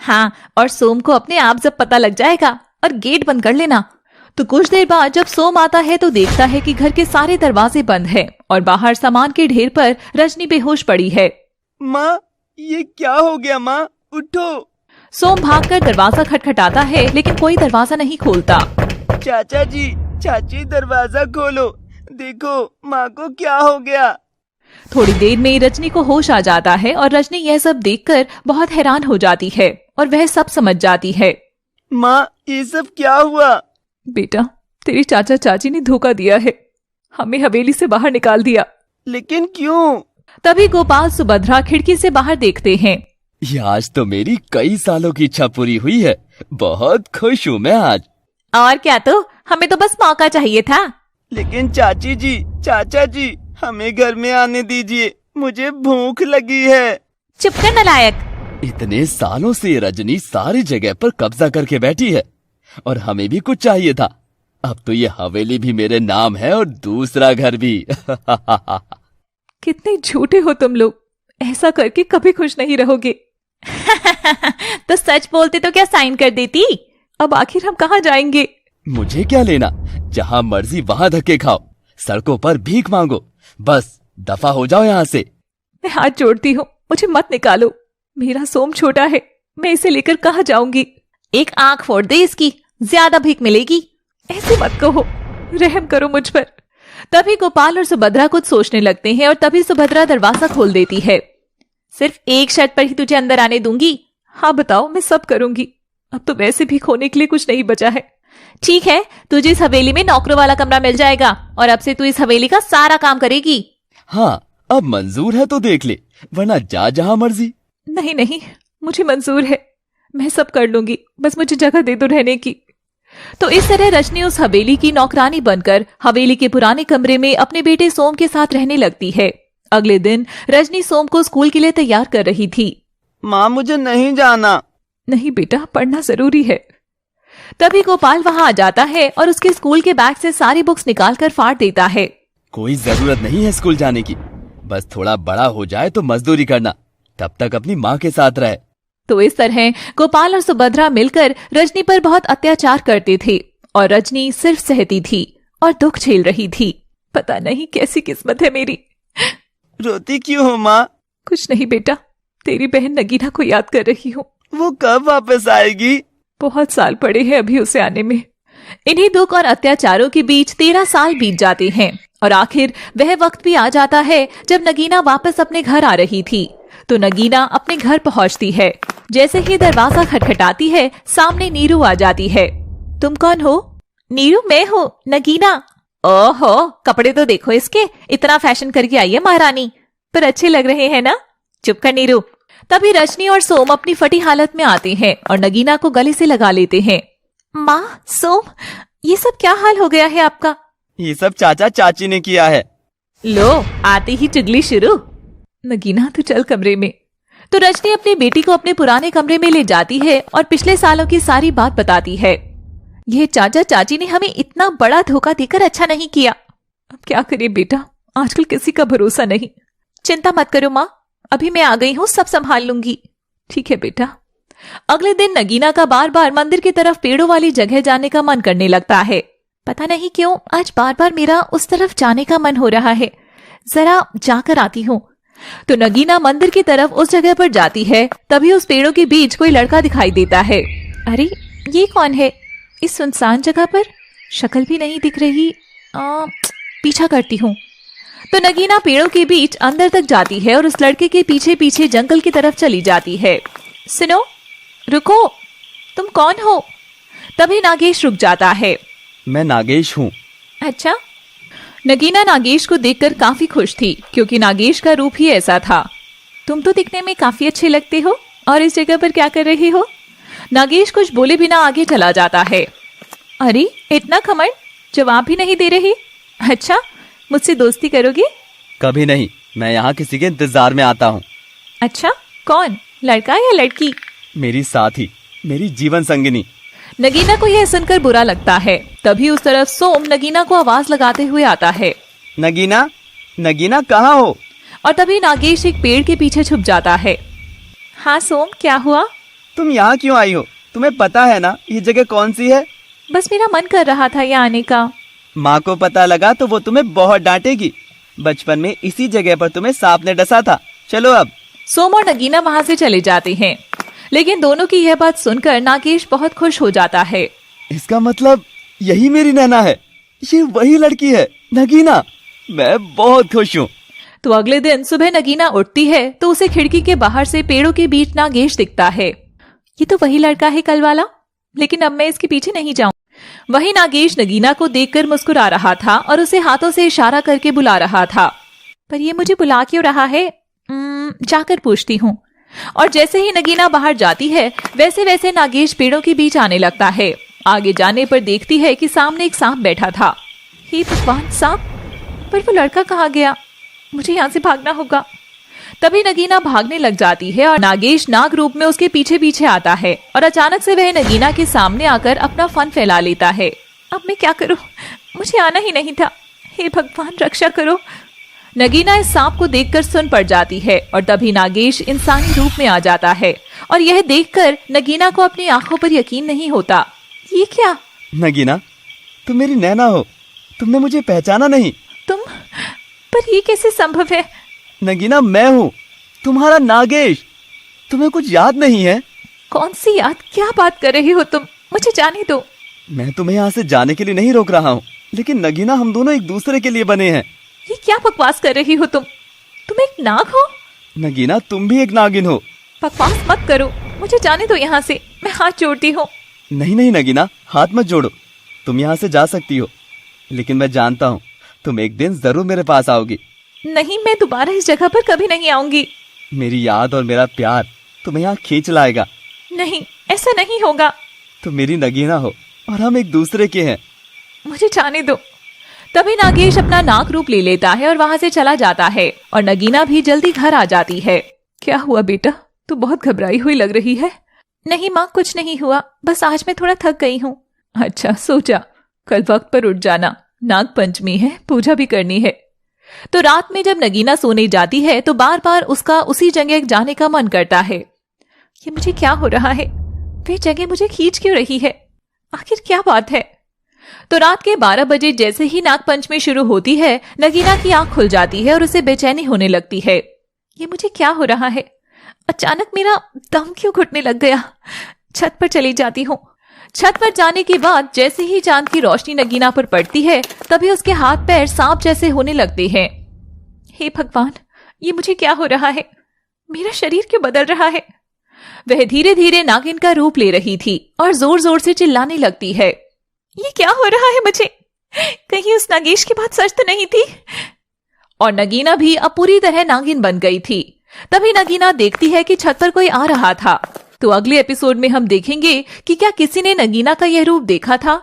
हाँ, और सोम को अपने आप जब पता लग जाएगा, और गेट बंद कर लेना। तो कुछ देर बाद जब सोम आता है तो देखता है कि घर के सारे दरवाजे बंद हैं और बाहर सामान के ढेर पर रजनी बेहोश पड़ी है। माँ, ये क्या हो गया? माँ उठो। सोम भागकर दरवाजा खटखटाता है, लेकिन कोई दरवाजा नहीं खोलता। चाचा जी, चाची दरवाजा खोलो, देखो माँ को क्या हो गया। थोड़ी देर में रजनी को होश आ जाता है और रजनी यह सब देखकर बहुत हैरान हो जाती है और वह सब समझ जाती है। माँ, ये सब क्या हुआ? बेटा, तेरी चाचा चाची ने धोखा दिया है, हमें हवेली से बाहर निकाल दिया। लेकिन क्यों? तभी गोपाल सुभद्रा खिड़की से बाहर देखते हैं। ये आज तो मेरी कई सालों की इच्छा पूरी हुई है। बहुत खुश हूँ मैं आज। और क्या, तो हमें तो बस मौका चाहिए था। लेकिन चाची जी, चाचा जी, हमें घर में आने दीजिए, मुझे भूख लगी है। चुप कर नालायक। इतने सालों से ये रजनी सारी जगह पर कब्जा करके बैठी है, और हमें भी कुछ चाहिए था। अब तो ये हवेली भी मेरे नाम है और दूसरा घर भी। कितने झूठे हो तुम लोग, ऐसा करके कभी खुश नहीं रहोगे। तो सच बोलते तो क्या साइन कर देती? अब आखिर हम कहाँ जाएंगे? मुझे क्या लेना, जहाँ मर्जी वहाँ धक्के खाओ, सड़कों पर भीख मांगो, बस दफा हो जाओ यहाँ से। मैं हाथ जोड़ती हूँ, मुझे मत निकालो। मेरा सोम छोटा है, मैं इसे लेकर कहाँ जाऊंगी? एक आंख फोड़ दे इसकी, ज्यादा भीख मिलेगी। ऐसे मत कहो, रहम करो मुझ पर। तभी गोपाल और सुभद्रा कुछ सोचने लगते हैं और तभी सुभद्रा दरवाजा खोल देती है। सिर्फ एक शर्त पर ही तुझे अंदर आने दूंगी। हाँ बताओ, मैं सब करूंगी। अब तो वैसे भी खोने के लिए कुछ नहीं बचा है। ठीक है, तुझे इस हवेली में नौकरों वाला कमरा मिल जाएगा और अब से तू इस हवेली का सारा काम करेगी। हाँ, अब मंजूर है तो देख ले, वरना जा जहाँ मर्जी। नहीं नहीं, मुझे मंजूर है, मैं सब कर लूंगी, बस मुझे जगह दे दो रहने की। तो इस तरह रजनी उस हवेली की नौकरानी बनकर हवेली के पुराने कमरे में अपने बेटे सोम के साथ रहने लगती है। अगले दिन रजनी सोम को स्कूल के लिए तैयार कर रही थी। माँ, मुझे नहीं जाना। नहीं बेटा, पढ़ना जरूरी है। तभी गोपाल वहां आ जाता है और उसके स्कूल के बैग से सारी बुक्स निकालकर फाड़ देता है। कोई जरूरत नहीं है स्कूल जाने की, बस थोड़ा बड़ा हो जाए तो मजदूरी करना, तब तक अपनी माँ के साथ रहे। तो इस तरह गोपाल और सुभद्रा मिलकर रजनी पर बहुत अत्याचार करते थे और रजनी सिर्फ सहती थी और दुख झेल रही थी। पता नहीं कैसी किस्मत है मेरी। रोती क्यों हो माँ? कुछ नहीं बेटा, तेरी बहन नगीना को याद कर रही हूँ। वो कब वापस आएगी? बहुत साल पड़े हैं अभी उसे आने में। इन्हीं दुख और अत्याचारों के बीच 13 साल बीत जाते हैं और आखिर वह वक्त भी आ जाता है जब नगीना वापस अपने घर आ रही थी। तो नगीना अपने घर पहुंचती है। जैसे ही दरवाजा खटखटाती है, सामने नीरू आ जाती है। तुम कौन हो? नीरू, मैं हूँ नगीना। ओहो, कपड़े तो देखो इसके, इतना फैशन करके आई है महारानी। पर अच्छे लग रहे हैं ना? चुप कर नीरू। तभी रजनी और सोम अपनी फटी हालत में आते हैं और नगीना को गले से लगा लेते हैं। माँ, सोम, ये सब क्या हाल हो गया है आपका? ये सब चाचा चाची ने किया है। लो, आते ही चुगली शुरू। नगीना तू चल कमरे में। तो रजनी अपनी बेटी को अपने पुराने कमरे में ले जाती है और पिछले सालों की सारी बात बताती है। ये चाचा चाची ने हमें इतना बड़ा धोखा देकर अच्छा नहीं किया। अब क्या करे बेटा, आजकल किसी का भरोसा नहीं। चिंता मत करो माँ, अभी मैं आ गई हूँ, सब संभाल लूंगी। ठीक है बेटा। अगले दिन नगीना का बार बार मंदिर की तरफ पेड़ों वाली जगह जाने का मन करने लगता है। पता नहीं क्यों आज बार बार मेरा उस तरफ जाने का मन हो रहा है, जरा जाकर आती हूँ। तो नगीना मंदिर की तरफ उस जगह पर जाती है। तभी उस पेड़ों के बीच कोई लड़का दिखाई देता है। अरे, ये कौन है इस सुनसान जगह पर? शक्ल भी नहीं दिख रही। पीछा करती हूँ। तो नगीना पेड़ों के बीच अंदर तक जाती है और उस लड़के के पीछे पीछे जंगल की तरफ चली जाती है। सुनो, रुको, तुम कौन हो? तभी नागेश रुक जाता है। मैं नागेश हूँ। अच्छा। नगीना नागेश को देखकर काफी खुश थी क्योंकि नागेश का रूप ही ऐसा था। तुम तो दिखने में काफी अच्छे लगते हो और इस जगह पर क्या कर रहे हो? नागेश कुछ बोले बिना आगे चला जाता है। अरे इतना घमंड, जवाब भी नहीं दे रही। अच्छा, मुझसे दोस्ती करोगे? कभी नहीं, मैं यहाँ किसी के इंतजार में आता हूँ। अच्छा, कौन, लड़का या लड़की? मेरी साथी, मेरी जीवन संगिनी। नगीना को यह सुनकर बुरा लगता है। तभी उस तरफ सोम नगीना को आवाज लगाते हुए आता है। नगीना, नगीना कहाँ हो? और तभी नागेश एक पेड़ के पीछे छुप जाता है। हाँ सोम, क्या हुआ? तुम यहाँ क्यों आई हो? तुम्हें पता है ना ये जगह कौन सी है? बस मेरा मन कर रहा था यहाँ आने का। माँ को पता लगा तो वो तुम्हें बहुत डांटेगी। बचपन में इसी जगह पर तुम्हें सांप ने डसा था। चलो अब। सोम और नगीना वहाँ से चले जाते हैं, लेकिन दोनों की यह बात सुनकर नागेश बहुत खुश हो जाता है। इसका मतलब यही मेरी नैना है, ये वही लड़की है, नगीना। मैं बहुत खुश हूँ। तो अगले दिन सुबह नगीना उठती है तो उसे खिड़की के बाहर से पेड़ों के बीच नागेश दिखता है। ये तो वही लड़का है कल वाला, लेकिन अब मैं इसके पीछे नहीं जाऊं। वही नागेश नगीना को देखकर मुस्कुरा रहा था और उसे हाथों से इशारा करके बुला रहा था। पर ये मुझे बुला क्यों रहा है? जाकर पूछती हूँ। और जैसे ही नगीना बाहर जाती है वैसे वैसे नागेश पेड़ों के बीच आने लगता है। आगे जाने पर देखती है कि सामने एक सांप बैठा था। हे भगवान, सांप! पर वो लड़का कहाँ गया? मुझे यहाँ से भागना होगा। तभी नगीना भागने लग जाती है और नागेश नाग रूप में उसके पीछे पीछे आता है और अचानक से वह नगीना के सामने आकर अपना फन फैला लेता है। अब मैं क्या करूं? मुझे आना ही नहीं था। हे भगवान, रक्षा करो। नगीना इस सांप को देखकर सुन पड़ जाती है और तभी नागेश इंसानी रूप में आ जाता है और यह देखकर नगीना को अपनी आंखों पर यकीन नहीं होता। ये क्या? नगीना, तुम मेरी नैना हो। तुमने मुझे पहचाना नहीं? तुम? पर ये कैसे संभव है? नगीना, मैं हूँ तुम्हारा नागेश। तुम्हें कुछ याद नहीं है? कौन सी याद? क्या बात कर रहे हो तुम? मुझे जाने दो। मैं तुम्हें यहाँ से जाने के लिए नहीं रोक रहा हूँ, लेकिन नगीना, हम दोनों एक दूसरे के लिए बने हैं। ये क्या बकवास कर रही हो तुम? तुम एक नाग हो? नगीना, तुम भी एक नागिन हो। बकवास मत करो, मुझे जाने दो यहाँ से। मैं हाथ जोड़ती हूँ। नहीं नहीं नगीना, हाथ मत जोड़ो। तुम यहाँ से जा सकती हो, लेकिन मैं जानता हूँ तुम एक दिन जरूर मेरे पास आओगी। नहीं, मैं दोबारा इस जगह पर कभी नहीं आऊंगी। मेरी याद और मेरा प्यार तुम्हें यहाँ खींच लाएगा। नहीं, ऐसा नहीं होगा। तुम मेरी नगीना हो और हम एक दूसरे के हैं। मुझे जाने दो। तभी नागेश अपना नाग रूप ले लेता है और वहां से चला जाता है और नगीना भी जल्दी घर आ जाती है। क्या हुआ बेटा? तू बहुत घबराई हुई लग रही है। नहीं माँ, कुछ नहीं हुआ, बस आज मैं थोड़ा थक गई हूँ। अच्छा, सो जा, कल वक्त पर उठ जाना। नाग पंचमी है, पूजा भी करनी है। तो रात में जब नगीना सोने जाती है तो बार बार उसका उसी जगह जाने का मन करता है। ये मुझे क्या हो रहा है? वे जगह मुझे खींच क्यों रही है? आखिर क्या बात है? तो रात के 12 बजे जैसे ही नाग पंचमी शुरू होती है, नगीना की आंख खुल जाती है और उसे बेचैनी होने लगती है। ये मुझे क्या हो रहा है? अचानक मेरा दम क्यों घुटने लग गया? छत पर चली जाती हूँ। छत पर जाने के बाद जैसे ही चांद की रोशनी नगीना पर पड़ती है तभी उसके हाथ पैर सांप जैसे होने लगते हैं। हे भगवान, ये मुझे क्या हो रहा है? मेरा शरीर क्यों बदल रहा है? वह धीरे धीरे नागिन का रूप ले रही थी और जोर जोर से चिल्लाने लगती है। ये क्या हो रहा है मुझे? कहीं उस नागेश की बात सच तो नहीं थी? और नगीना भी अब पूरी तरह नागिन बन गई थी। तभी नगीना देखती है कि छत पर कोई आ रहा था। तो अगले एपिसोड में हम देखेंगे कि क्या किसी ने नगीना का यह रूप देखा था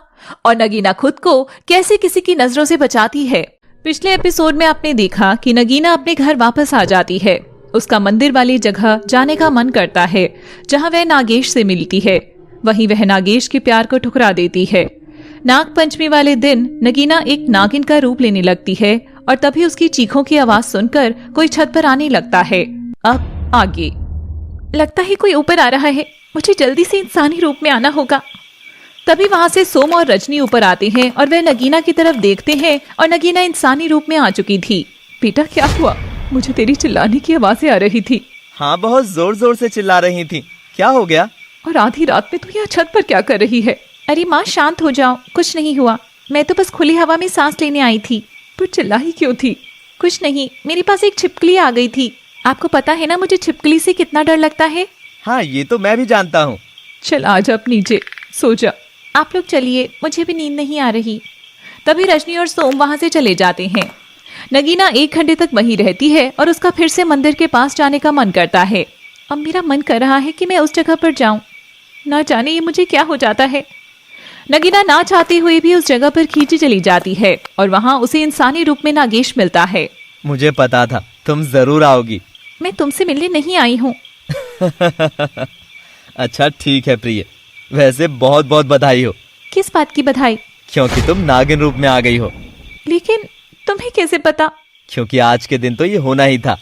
और नगीना खुद को कैसे किसी की नजरों से बचाती है। पिछले एपिसोड में आपने देखा कि नगीना अपने घर वापस आ जाती है। उसका मंदिर वाली जगह जाने का मन करता है जहां वह नागेश से मिलती है। वहीं वह नागेश के प्यार को ठुकरा देती है। नाग पंचमी वाले दिन नगीना एक नागिन का रूप लेने लगती है और तभी उसकी चीखों की आवाज सुनकर कोई छत पर आने लगता है। अब आगे लगता है कोई ऊपर आ रहा है। मुझे जल्दी से इंसानी रूप में आना होगा। तभी वहां से सोम और रजनी ऊपर आते हैं और वह नगीना की तरफ देखते हैं और नगीना इंसानी रूप में आ चुकी थी। बेटा क्या हुआ? मुझे तेरी चिल्लाने की आवाजें आ रही थी। हाँ, बहुत जोर जोर से चिल्ला रही थी। क्या हो गया? और आधी रात में तू यहाँ छत पर क्या कर रही है? अरे माँ, शांत हो जाओ, कुछ नहीं हुआ। मैं तो बस खुली हवा में सांस लेने आई थी। पर चिल्लाई क्यों थी? कुछ नहीं, मेरे पास एक छिपकली आ गई थी। आपको पता है ना मुझे छिपकली से कितना डर लगता है। हाँ, ये तो मैं भी जानता हूँ। चल आ जा अब नीचे, सो जा। आप लोग चलिए, मुझे भी नींद नहीं आ रही। तभी रजनी और सोम वहां से चले जाते हैं। नगीना 1 घंटे तक वहीं रहती है और उसका फिर से मंदिर के पास जाने का मन करता है। अब मेरा मन कर रहा है कि मैं उस जगह पर जाऊं। ना जाने ये मुझे क्या हो जाता है। नगीना ना चाहते हुए भी उस जगह पर खींची चली जाती है और वहां उसे इंसानी रूप में नागेश मिलता है। मुझे पता था तुम जरूर आओगी। मैं तुमसे मिलने नहीं आई हूँ। अच्छा ठीक है प्रिय, वैसे बहुत बहुत बधाई हो। किस बात की बधाई? क्योंकि तुम नागिन रूप में आ गई हो। लेकिन तुम्हें कैसे पता? क्योंकि आज के दिन तो ये होना ही था।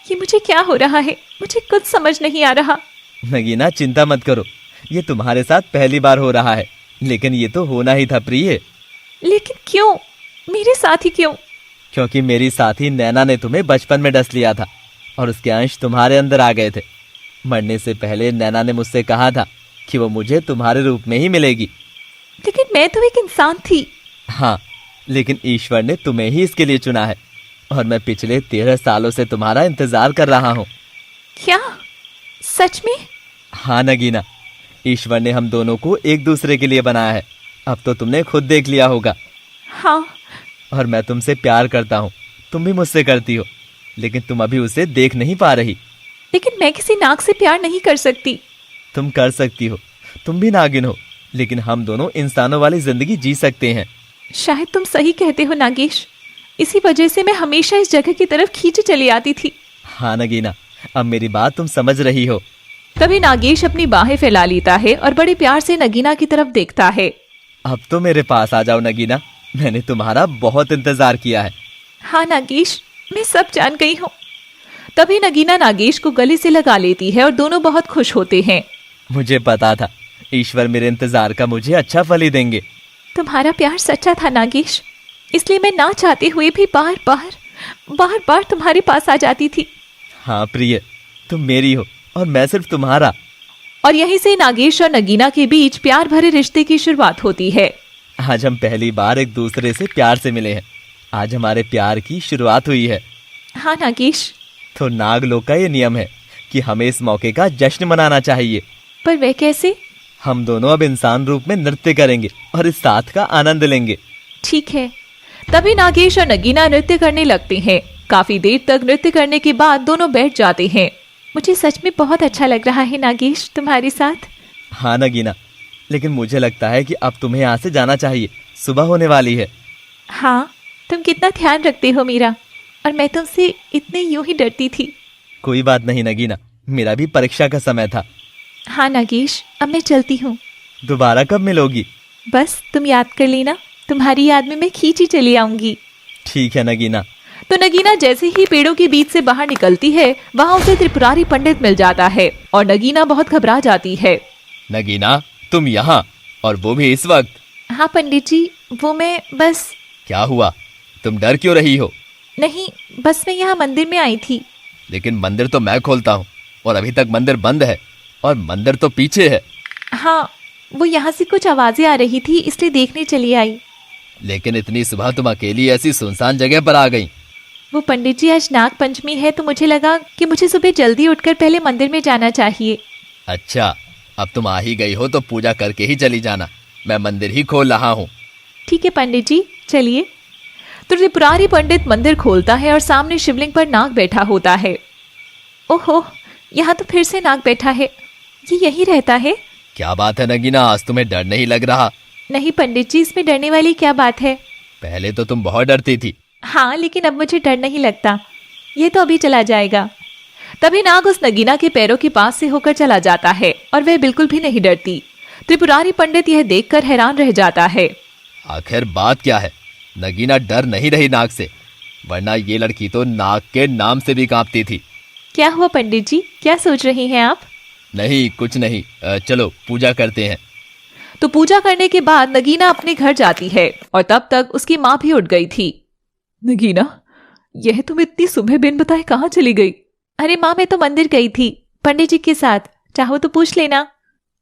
ये मुझे क्या हो रहा है? मुझे कुछ समझ नहीं आ रहा। नगीना चिंता मत करो, ये तुम्हारे साथ पहली बार हो रहा है, लेकिन ये तो होना ही था प्रिय। लेकिन क्यों? मेरे साथ ही क्यों? क्योंकि मेरी साथी नैना ने तुम्हें बचपन में डस लिया था और उसके अंश तुम्हारे अंदर आ गए थे। मरने से पहले नैना ने मुझसे कहा था कि वो मुझे तुम्हारे रूप में ही मिलेगी। लेकिन मैं तो एक इंसान थी। हाँ, लेकिन ईश्वर ने तुम्हें ही इसके लिए चुना है और मैं पिछले 13 सालों से तुम्हारा इंतजार कर रहा हूँ। क्या? सच में? हाँ नगीना, ईश्वर ने हम दोनों को एक दूसरे के लिए बनाया है। अब तो तुमने खुद देख लिया होगा। हाँ। और मैं तुमसे प्यार करता हूँ, तुम भी मुझसे करती हो, लेकिन तुम अभी उसे देख नहीं पा रही। लेकिन मैं किसी नाग से प्यार नहीं कर सकती। तुम कर सकती हो, तुम भी नागिन हो, लेकिन हम दोनों इंसानों वाली जिंदगी जी सकते हैं। शायद तुम सही कहते हो नागेश, इसी वजह से मैं हमेशा इस जगह की तरफ खींची चली आती थी। हाँ नगीना, अब मेरी बात तुम समझ रही हो। तभी नागेश अपनी बाहें फैला लेता है और बड़े प्यार से नगीना की तरफ देखता है। अब तो मेरे पास आ जाओ नगीना, मैंने तुम्हारा बहुत इंतजार किया है। हाँ नागेश, मैं सब जान गई हूँ। तभी नगीना नागेश को गले से लगा लेती है और दोनों बहुत खुश होते हैं। मुझे पता था ईश्वर मेरे इंतजार का मुझे अच्छा फल ही देंगे। तुम्हारा प्यार सच्चा था नागेश, इसलिए मैं ना चाहते हुए भी बार बार तुम्हारे पास आ जाती थी। हाँ प्रिय, तुम मेरी हो और मैं सिर्फ तुम्हारा। और यहीं से नागेश और नगीना के बीच प्यार भरे रिश्ते की शुरुआत होती है। आज हम पहली बार एक दूसरे से प्यार से मिले हैं। आज हमारे प्यार की शुरुआत हुई है। हाँ नागेश। तो नागलोक का ये नियम है कि हमें इस मौके का जश्न मनाना चाहिए। पर वह कैसे? हम दोनों अब इंसान रूप में नृत्य करेंगे और इस साथ का आनंद लेंगे। ठीक है। तभी नागेश और नगीना नृत्य करने लगते हैं। काफी देर तक नृत्य करने के बाद दोनों बैठ जाते हैं। मुझे सच में बहुत अच्छा लग रहा है नागेश तुम्हारे साथ। हाँ नगीना, लेकिन मुझे लगता है कि अब तुम्हें यहाँ से जाना चाहिए, सुबह होने वाली है। हाँ, तुम कितना ध्यान रखते हो मेरा, और मैं तुमसे इतने यूं ही डरती थी। कोई बात नहीं नगीना, मेरा भी परीक्षा का समय था। हाँ नागेश, अब मैं चलती हूँ। दोबारा कब मिलोगी? बस तुम याद कर लेना, तुम्हारी याद में मैं खींची चली आऊंगी। ठीक है नगीना। तो नगीना जैसे ही पेड़ों के बीच से बाहर निकलती है, वहाँ उसे त्रिपुरारी पंडित मिल जाता है और नगीना बहुत घबरा जाती है। नगीना, तुम यहाँ, और वो भी इस वक्त? हाँ पंडित जी, वो मैं बस। क्या हुआ, तुम डर क्यों रही हो? नहीं, बस मैं यहाँ मंदिर में आई थी। लेकिन मंदिर तो मैं खोलता हूँ और अभी तक मंदिर बंद है और मंदिर तो पीछे है। हाँ, वो यहाँ से कुछ आवाजें आ रही थी, इसलिए देखने चली आई। लेकिन इतनी सुबह तुम अकेली ऐसी सुनसान जगह पर आ गई? वो पंडित जी, आज नाग पंचमी है तो मुझे लगा कि मुझे सुबह जल्दी उठकर पहले मंदिर में जाना चाहिए। अच्छा, अब तुम आ ही गई हो तो पूजा करके ही चली जाना, मैं मंदिर ही खोल रहा हूँ। ठीक है पंडित जी, चलिए। तो त्रिपुरारी पंडित मंदिर खोलता है और सामने शिवलिंग पर नाग बैठा होता है। ओहो, यहाँ तो फिर से नाग बैठा है। ये यही रहता है? क्या बात है नगीना, आज तुम्हें डर नहीं लग रहा? नहीं पंडित जी, इसमें डरने वाली क्या बात है? पहले तो तुम बहुत डरती थी। हाँ, लेकिन अब मुझे डर नहीं लगता। ये तो अभी चला जाएगा। तभी नाग उस नगीना के पैरों के पास से होकर चला जाता है और वह बिल्कुल भी नहीं डरती। त्रिपुरारी पंडित यह देखकर हैरान रह जाता है। आखिर बात क्या है? नगीना डर नहीं रही नाग से, वरना ये लड़की तो नाग के नाम से भी कांपती थी। क्या हुआ पंडित जी, क्या सोच रही हैं आप? नहीं, कुछ नहीं, चलो पूजा करते हैं। तो पूजा करने के बाद नगीना अपने घर जाती है और तब तक उसकी माँ भी उठ गई थी। नगीना, यह तुम इतनी सुबह बिन बताए कहाँ चली गई? अरे माँ, मैं तो मंदिर गई थी पंडित जी के साथ, चाहो तो पूछ लेना।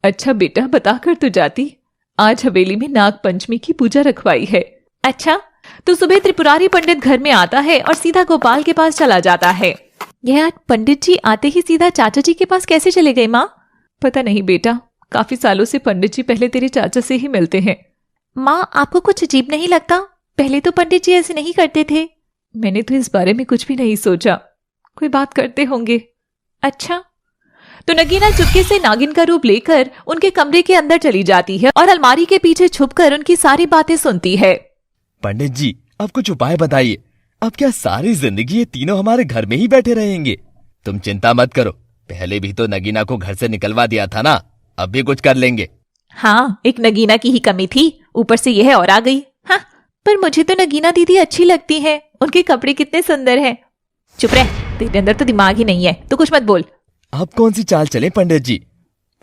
अच्छा बेटा, बताकर तो जाती। आज हवेली में नाग पंचमी की पूजा रखवाई है, अच्छा, तो सुबह त्रिपुरारी पंडित घर में आता है और सीधा गोपाल के पास चला जाता है। यह आज पंडित जी आते ही सीधा चाचा जी के पास कैसे चले गए माँ? पता नहीं बेटा, काफी सालों से पंडित जी पहले तेरे चाचा से ही मिलते हैं। माँ, आपको कुछ अजीब नहीं लगता? पहले तो पंडित जी ऐसे नहीं करते थे। मैंने तो इस बारे में कुछ भी नहीं सोचा, कोई बात करते होंगे। अच्छा। तो नगीना चुपके से नागिन का रूप लेकर उनके कमरे के अंदर चली जाती है और अलमारी के पीछे छुपकर उनकी सारी बातें सुनती है। पंडित जी, आप कुछ उपाय बताइए। अब क्या सारी जिंदगी ये तीनों हमारे घर में ही बैठे रहेंगे? तुम चिंता मत करो, पहले भी तो नगीना को घर से निकलवा दिया था ना, अब भी कुछ कर लेंगे। हाँ, एक नगीना की ही कमी थी, ऊपर से यह और आ गई। हाँ, पर मुझे तो नगीना दीदी अच्छी लगती है, उनके कपड़े कितने सुंदर हैं। चुप रह, तेरे अंदर तो दिमाग ही नहीं है, तो कुछ मत बोल। अब कौन सी चाल चले पंडित जी?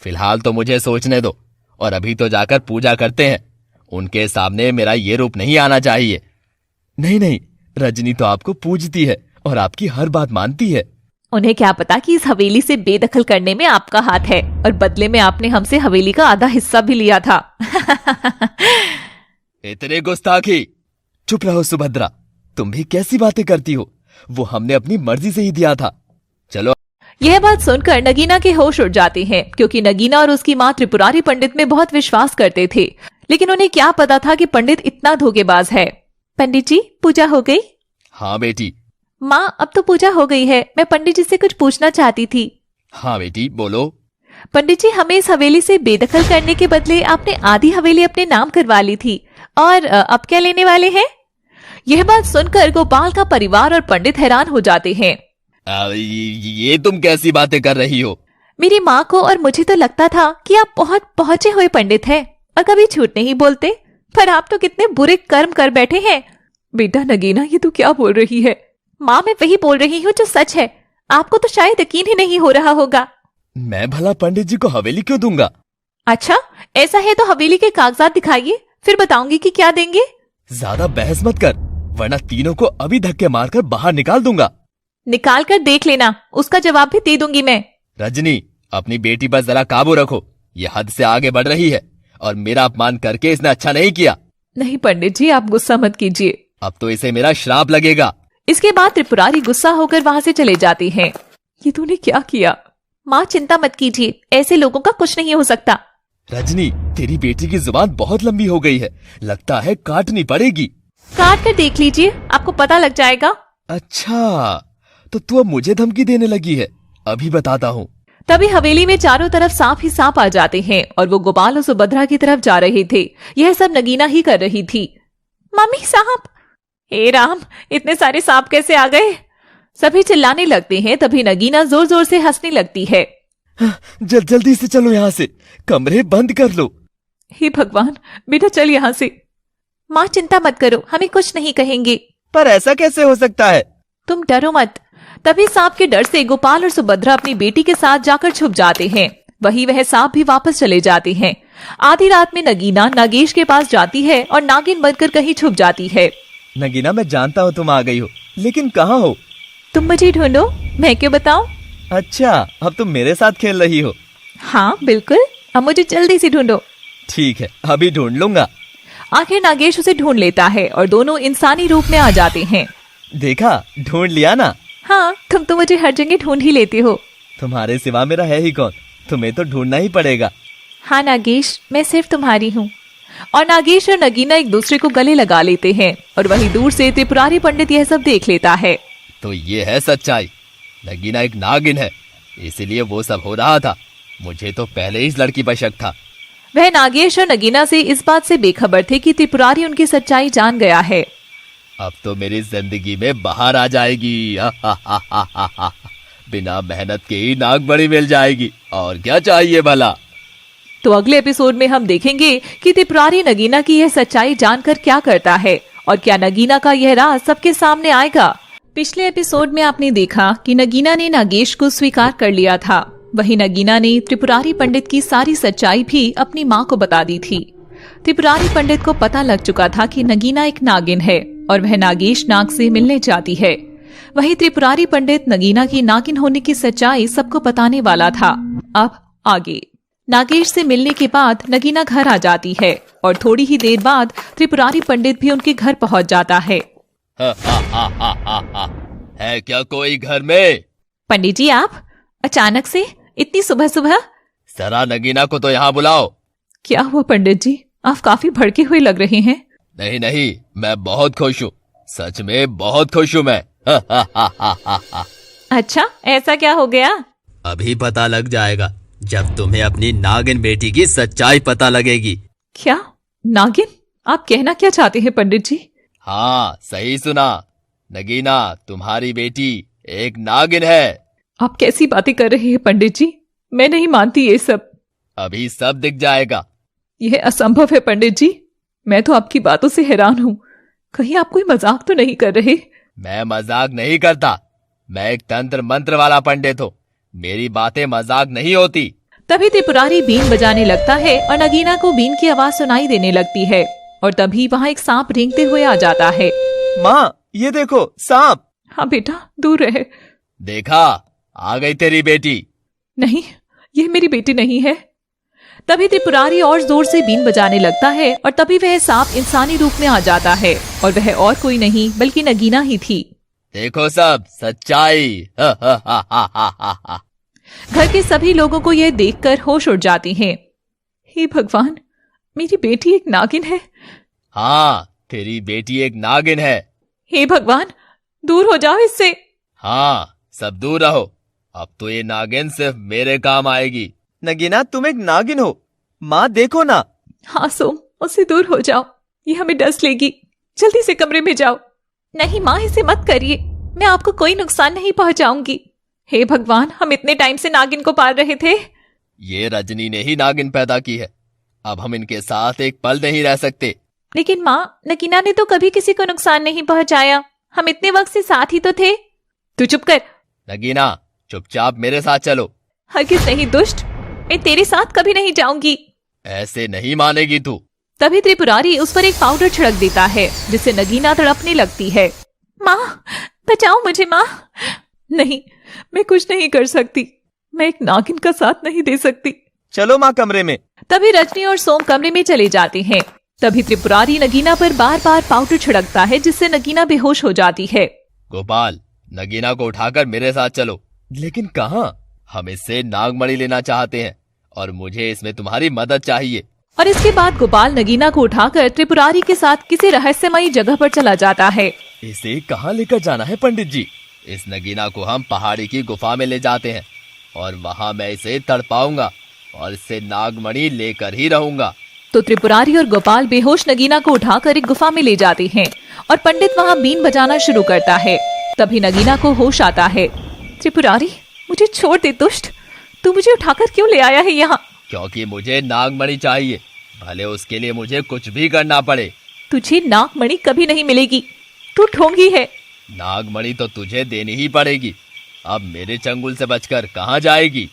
फिलहाल तो मुझे सोचने दो, और अभी तो जाकर पूजा करते हैं। उनके सामने मेरा ये रूप नहीं आना चाहिए। नहीं नहीं, रजनी तो आपको पूजती है और आपकी हर बात मानती है। उन्हें क्या पता कि इस हवेली से बेदखल करने में आपका हाथ है, और बदले में आपने हमसे हवेली का आधा हिस्सा भी लिया था। इतने गुस्ताखी! चुप रहो सुभद्रा, तुम भी कैसी बातें करती हो? वो हमने अपनी मर्जी से ही दिया था। चलो। यह बात सुनकर नगीना के होश उड़ जाते हैं, क्योंकि नगीना और उसकी माँ त्रिपुरारी पंडित में बहुत विश्वास करते थे, लेकिन उन्हें क्या पता था कि पंडित इतना धोखेबाज है। पंडित जी, पूजा हो गई? हाँ बेटी। माँ, अब तो पूजा हो गई है, मैं पंडित जी से कुछ पूछना चाहती थी। हाँ बेटी, बोलो। पंडित जी, हमें इस हवेली से बेदखल करने के बदले आपने आधी हवेली अपने नाम करवा ली थी, और अब क्या लेने वाले हैं? यह बात सुनकर गोपाल का परिवार और पंडित हैरान हो जाते हैं। ये तुम कैसी बातें कर रही हो? मेरी माँ को और मुझे तो लगता था कि आप बहुत पहुंचे हुए पंडित हैं और कभी झूठ नहीं बोलते, पर आप तो कितने बुरे कर्म कर बैठे हैं। बेटा नगीना, ये तू क्या बोल रही है? माँ, मैं वही बोल रही हूँ जो सच है, आपको तो शायद यकीन ही नहीं हो रहा होगा। मैं भला पंडित जी को हवेली क्यों दूंगा? अच्छा, ऐसा है तो हवेली के कागजात दिखाइए, फिर बताऊंगी कि क्या देंगे। ज्यादा बहस मत कर, वरना तीनों को अभी धक्के मारकर बाहर निकाल दूंगा। निकाल कर देख लेना, उसका जवाब भी दे दूंगी मैं। रजनी, अपनी बेटी पर जरा काबू रखो, ये हद से आगे बढ़ रही है, और मेरा अपमान करके इसने अच्छा नहीं किया। नहीं पंडित जी, आप गुस्सा मत कीजिए, अब तो इसे मेरा श्राप लगेगा। इसके बाद त्रिपुरारी गुस्सा होकर वहाँ से चले जाते हैं। ये तूने क्या किया? माँ, चिंता मत कीजिए, ऐसे लोगों का कुछ नहीं हो सकता। रजनी, तेरी बेटी की जुबान बहुत लंबी हो गई है, लगता है काटनी पड़ेगी। काट कर देख लीजिए, आपको पता लग जाएगा। अच्छा, तो तू अब मुझे धमकी देने लगी है, अभी बताता हूँ। तभी हवेली में चारों तरफ सांप ही सांप आ जाते हैं, और वो गोपाल और सुभद्रा की तरफ जा रहे थे। यह सब नगीना ही कर रही थी। मम्मी, सांप! हे राम, इतने सारे सांप कैसे आ गए? सभी चिल्लाने लगते हैं। तभी नगीना जोर जोर से हंसने लगती है। जल्दी से चलो यहाँ से, कमरे बंद कर लो। हे भगवान, बेटा चल यहाँ से। माँ, चिंता मत करो, हमें कुछ नहीं कहेंगे। पर ऐसा कैसे हो सकता है? तुम डरो मत। तभी सांप के डर से गोपाल और सुभद्रा अपनी बेटी के साथ जाकर छुप जाते हैं। वही वह सांप भी वापस चले जाते हैं। आधी रात में नगीना नागेश के पास जाती है और नागिन बनकर कहीं छुप जाती है। नगीना, मैं जानता हूँ तुम आ गई हो, लेकिन कहाँ हो? तुम मुझे ढूंढो, मैं क्यों बताऊं? अच्छा, अब तुम मेरे साथ खेल रही हो? हाँ बिल्कुल, अब मुझे जल्दी से ढूंढो। ठीक है, अभी ढूंढ लूंगा। आखिर नागेश उसे ढूंढ लेता है और दोनों इंसानी रूप में आ जाते हैं। देखा, ढूंढ लिया ना? हाँ, तुम तो मुझे हर जगह ढूंढ ही लेते हो। तुम्हारे सिवा मेरा है ही कौन, तुम्हें तो ढूंढना ही पड़ेगा। हाँ नागेश, मैं सिर्फ तुम्हारी हूँ। और नागेश और नगीना एक दूसरे को गले लगा लेते हैं, और वहीं दूर से त्रिपुरारी पंडित यह सब देख लेता है। तो ये है सच्चाई, नगीना एक नागिन है, इसीलिए वो सब हो रहा था। मुझे तो पहले ही इस लड़की पर शक था। वह नागेश और नगीना से इस बात से बेखबर थे कि त्रिपुरारी उनकी सच्चाई जान गया है। अब तो मेरी जिंदगी में बाहर आ जाएगी। बिना मेहनत के ही नाग बड़ी मिल जाएगी, और क्या चाहिए भला। तो अगले एपिसोड में हम देखेंगे कि त्रिपुरारी नगीना की यह सच्चाई जानकर क्या करता है, और क्या नगीना का यह राज सबके सामने आएगा। पिछले एपिसोड में आपने देखा कि नगीना ने नागेश को स्वीकार कर लिया था। वहीं नगीना ने त्रिपुरारी पंडित की सारी सच्चाई भी अपनी माँ को बता दी थी। त्रिपुरारी पंडित को पता लग चुका था कि नगीना एक नागिन है और वह नागेश नाग से मिलने चाहती है। वहीं त्रिपुरारी पंडित नगीना की नागिन होने की सच्चाई सबको बताने वाला था। अब आगे नागेश से मिलने के बाद नगीना घर आ जाती है और थोड़ी ही देर बाद त्रिपुरारी पंडित भी उनके घर पहुंच जाता है। है क्या कोई घर में? पंडित जी आप अचानक से इतनी सुबह सुबह? जरा नगीना को तो यहाँ बुलाओ। क्या हुआ पंडित जी, आप काफी भड़के हुए लग रहे हैं। नहीं नहीं, मैं बहुत खुश हूँ, सच में बहुत खुश हूँ मैं। अच्छा, ऐसा क्या हो गया? अभी पता लग जाएगा जब तुम्हें अपनी नागिन बेटी की सच्चाई पता लगेगी। क्या नागिन? आप कहना क्या चाहते हैं पंडित जी? हाँ सही सुना, नगीना तुम्हारी बेटी एक नागिन है। आप कैसी बातें कर रहे हैं पंडित जी, मैं नहीं मानती ये सब। अभी सब दिख जाएगा। यह असंभव है पंडित जी, मैं तो आपकी बातों से हैरान हूँ। कहीं आप कोई मजाक तो नहीं कर रहे? मैं मजाक नहीं करता, मैं एक तंत्र मंत्र वाला पंडित हूँ, मेरी बातें मजाक नहीं होती। तभी त्रिपुरारी बीन बजाने लगता है और नगीना को बीन की आवाज सुनाई देने लगती है और तभी वहाँ एक सांप रेंगते हुए आ जाता है। माँ ये देखो सांप। हाँ बेटा दूर रहे। देखा, आ गई तेरी बेटी। नहीं, यह मेरी बेटी नहीं है। तभी त्रिपुरारी और जोर से बीन बजाने लगता है और तभी वह सांप इंसानी रूप में आ जाता है और वह और कोई नहीं बल्कि नगीना ही थी। देखो सब सच्चाई। घर के सभी लोगों को यह देखकर होश उड़ जाती है। हे भगवान, मेरी बेटी एक नागिन है। हाँ, तेरी बेटी एक नागिन है। हे भगवान, दूर हो जाओ इससे। हाँ, सब दूर रहो, अब तो ये नागिन सिर्फ मेरे काम आएगी। नगीना तुम एक नागिन हो, माँ देखो ना। हाँ सोम, उससे दूर हो जाओ, ये हमें डस लेगी। जल्दी से कमरे में जाओ। नहीं माँ, इसे मत करिए, मैं आपको कोई नुकसान नहीं पहुंचाऊंगी। हे भगवान, हम इतने टाइम से नागिन को पाल रहे थे। ये रजनी ने ही नागिन पैदा की है, अब हम इनके साथ एक पल नहीं रह सकते। लेकिन माँ, नगीना ने तो कभी किसी को नुकसान नहीं पहुंचाया, हम इतने वक्त से साथ ही तो थे। तू चुप कर। नगीना चुपचाप मेरे साथ चलो। हरगिज नहीं दुष्ट, मैं तेरे साथ कभी नहीं जाऊंगी। ऐसे नहीं मानेगी तू। तभी त्रिपुरारी उस पर एक पाउडर छिड़क देता है जिससे नगीना तड़पने लगती है। माँ बचाओ मुझे माँ। नहीं, मैं कुछ नहीं कर सकती, मैं एक नागिन का साथ नहीं दे सकती। चलो माँ कमरे में। तभी रजनी और सोम कमरे में चले जाते हैं। तभी त्रिपुरारी नगीना पर बार बार पाउडर छिड़कता है जिससे नगीना बेहोश हो जाती है। गोपाल, नगीना को उठाकर मेरे साथ चलो। लेकिन कहाँ? हम इससे नागमणि लेना चाहते हैं और मुझे इसमें तुम्हारी मदद चाहिए। और इसके बाद गोपाल नगीना को उठाकर त्रिपुरारी के साथ किसी रहस्यमयी जगह पर चला जाता है। इसे कहाँ लेकर जाना है पंडित जी? इस नगीना को हम पहाड़ी की गुफा में ले जाते हैं और वहाँ मैं इसे तड़पाऊंगा और इससे नागमणि लेकर ही रहूंगा। तो त्रिपुरारी और गोपाल बेहोश नगीना को उठाकर एक गुफा में ले जाते हैं और पंडित वहाँ बीन बजाना शुरू करता है। तभी नगीना को होश आता है। त्रिपुरारी, मुझे छोड़ दे दुष्ट, तू मुझे उठाकर क्यों ले आया है यहाँ? क्योंकि मुझे नागमणि चाहिए, भले उसके लिए मुझे कुछ भी करना पड़े। तुझे नागमणि कभी नहीं मिलेगी, तू ढोंगी है। नागमणि तो तुझे देनी ही पड़ेगी, अब मेरे चंगुल से बचकर कहाँ जाएगी?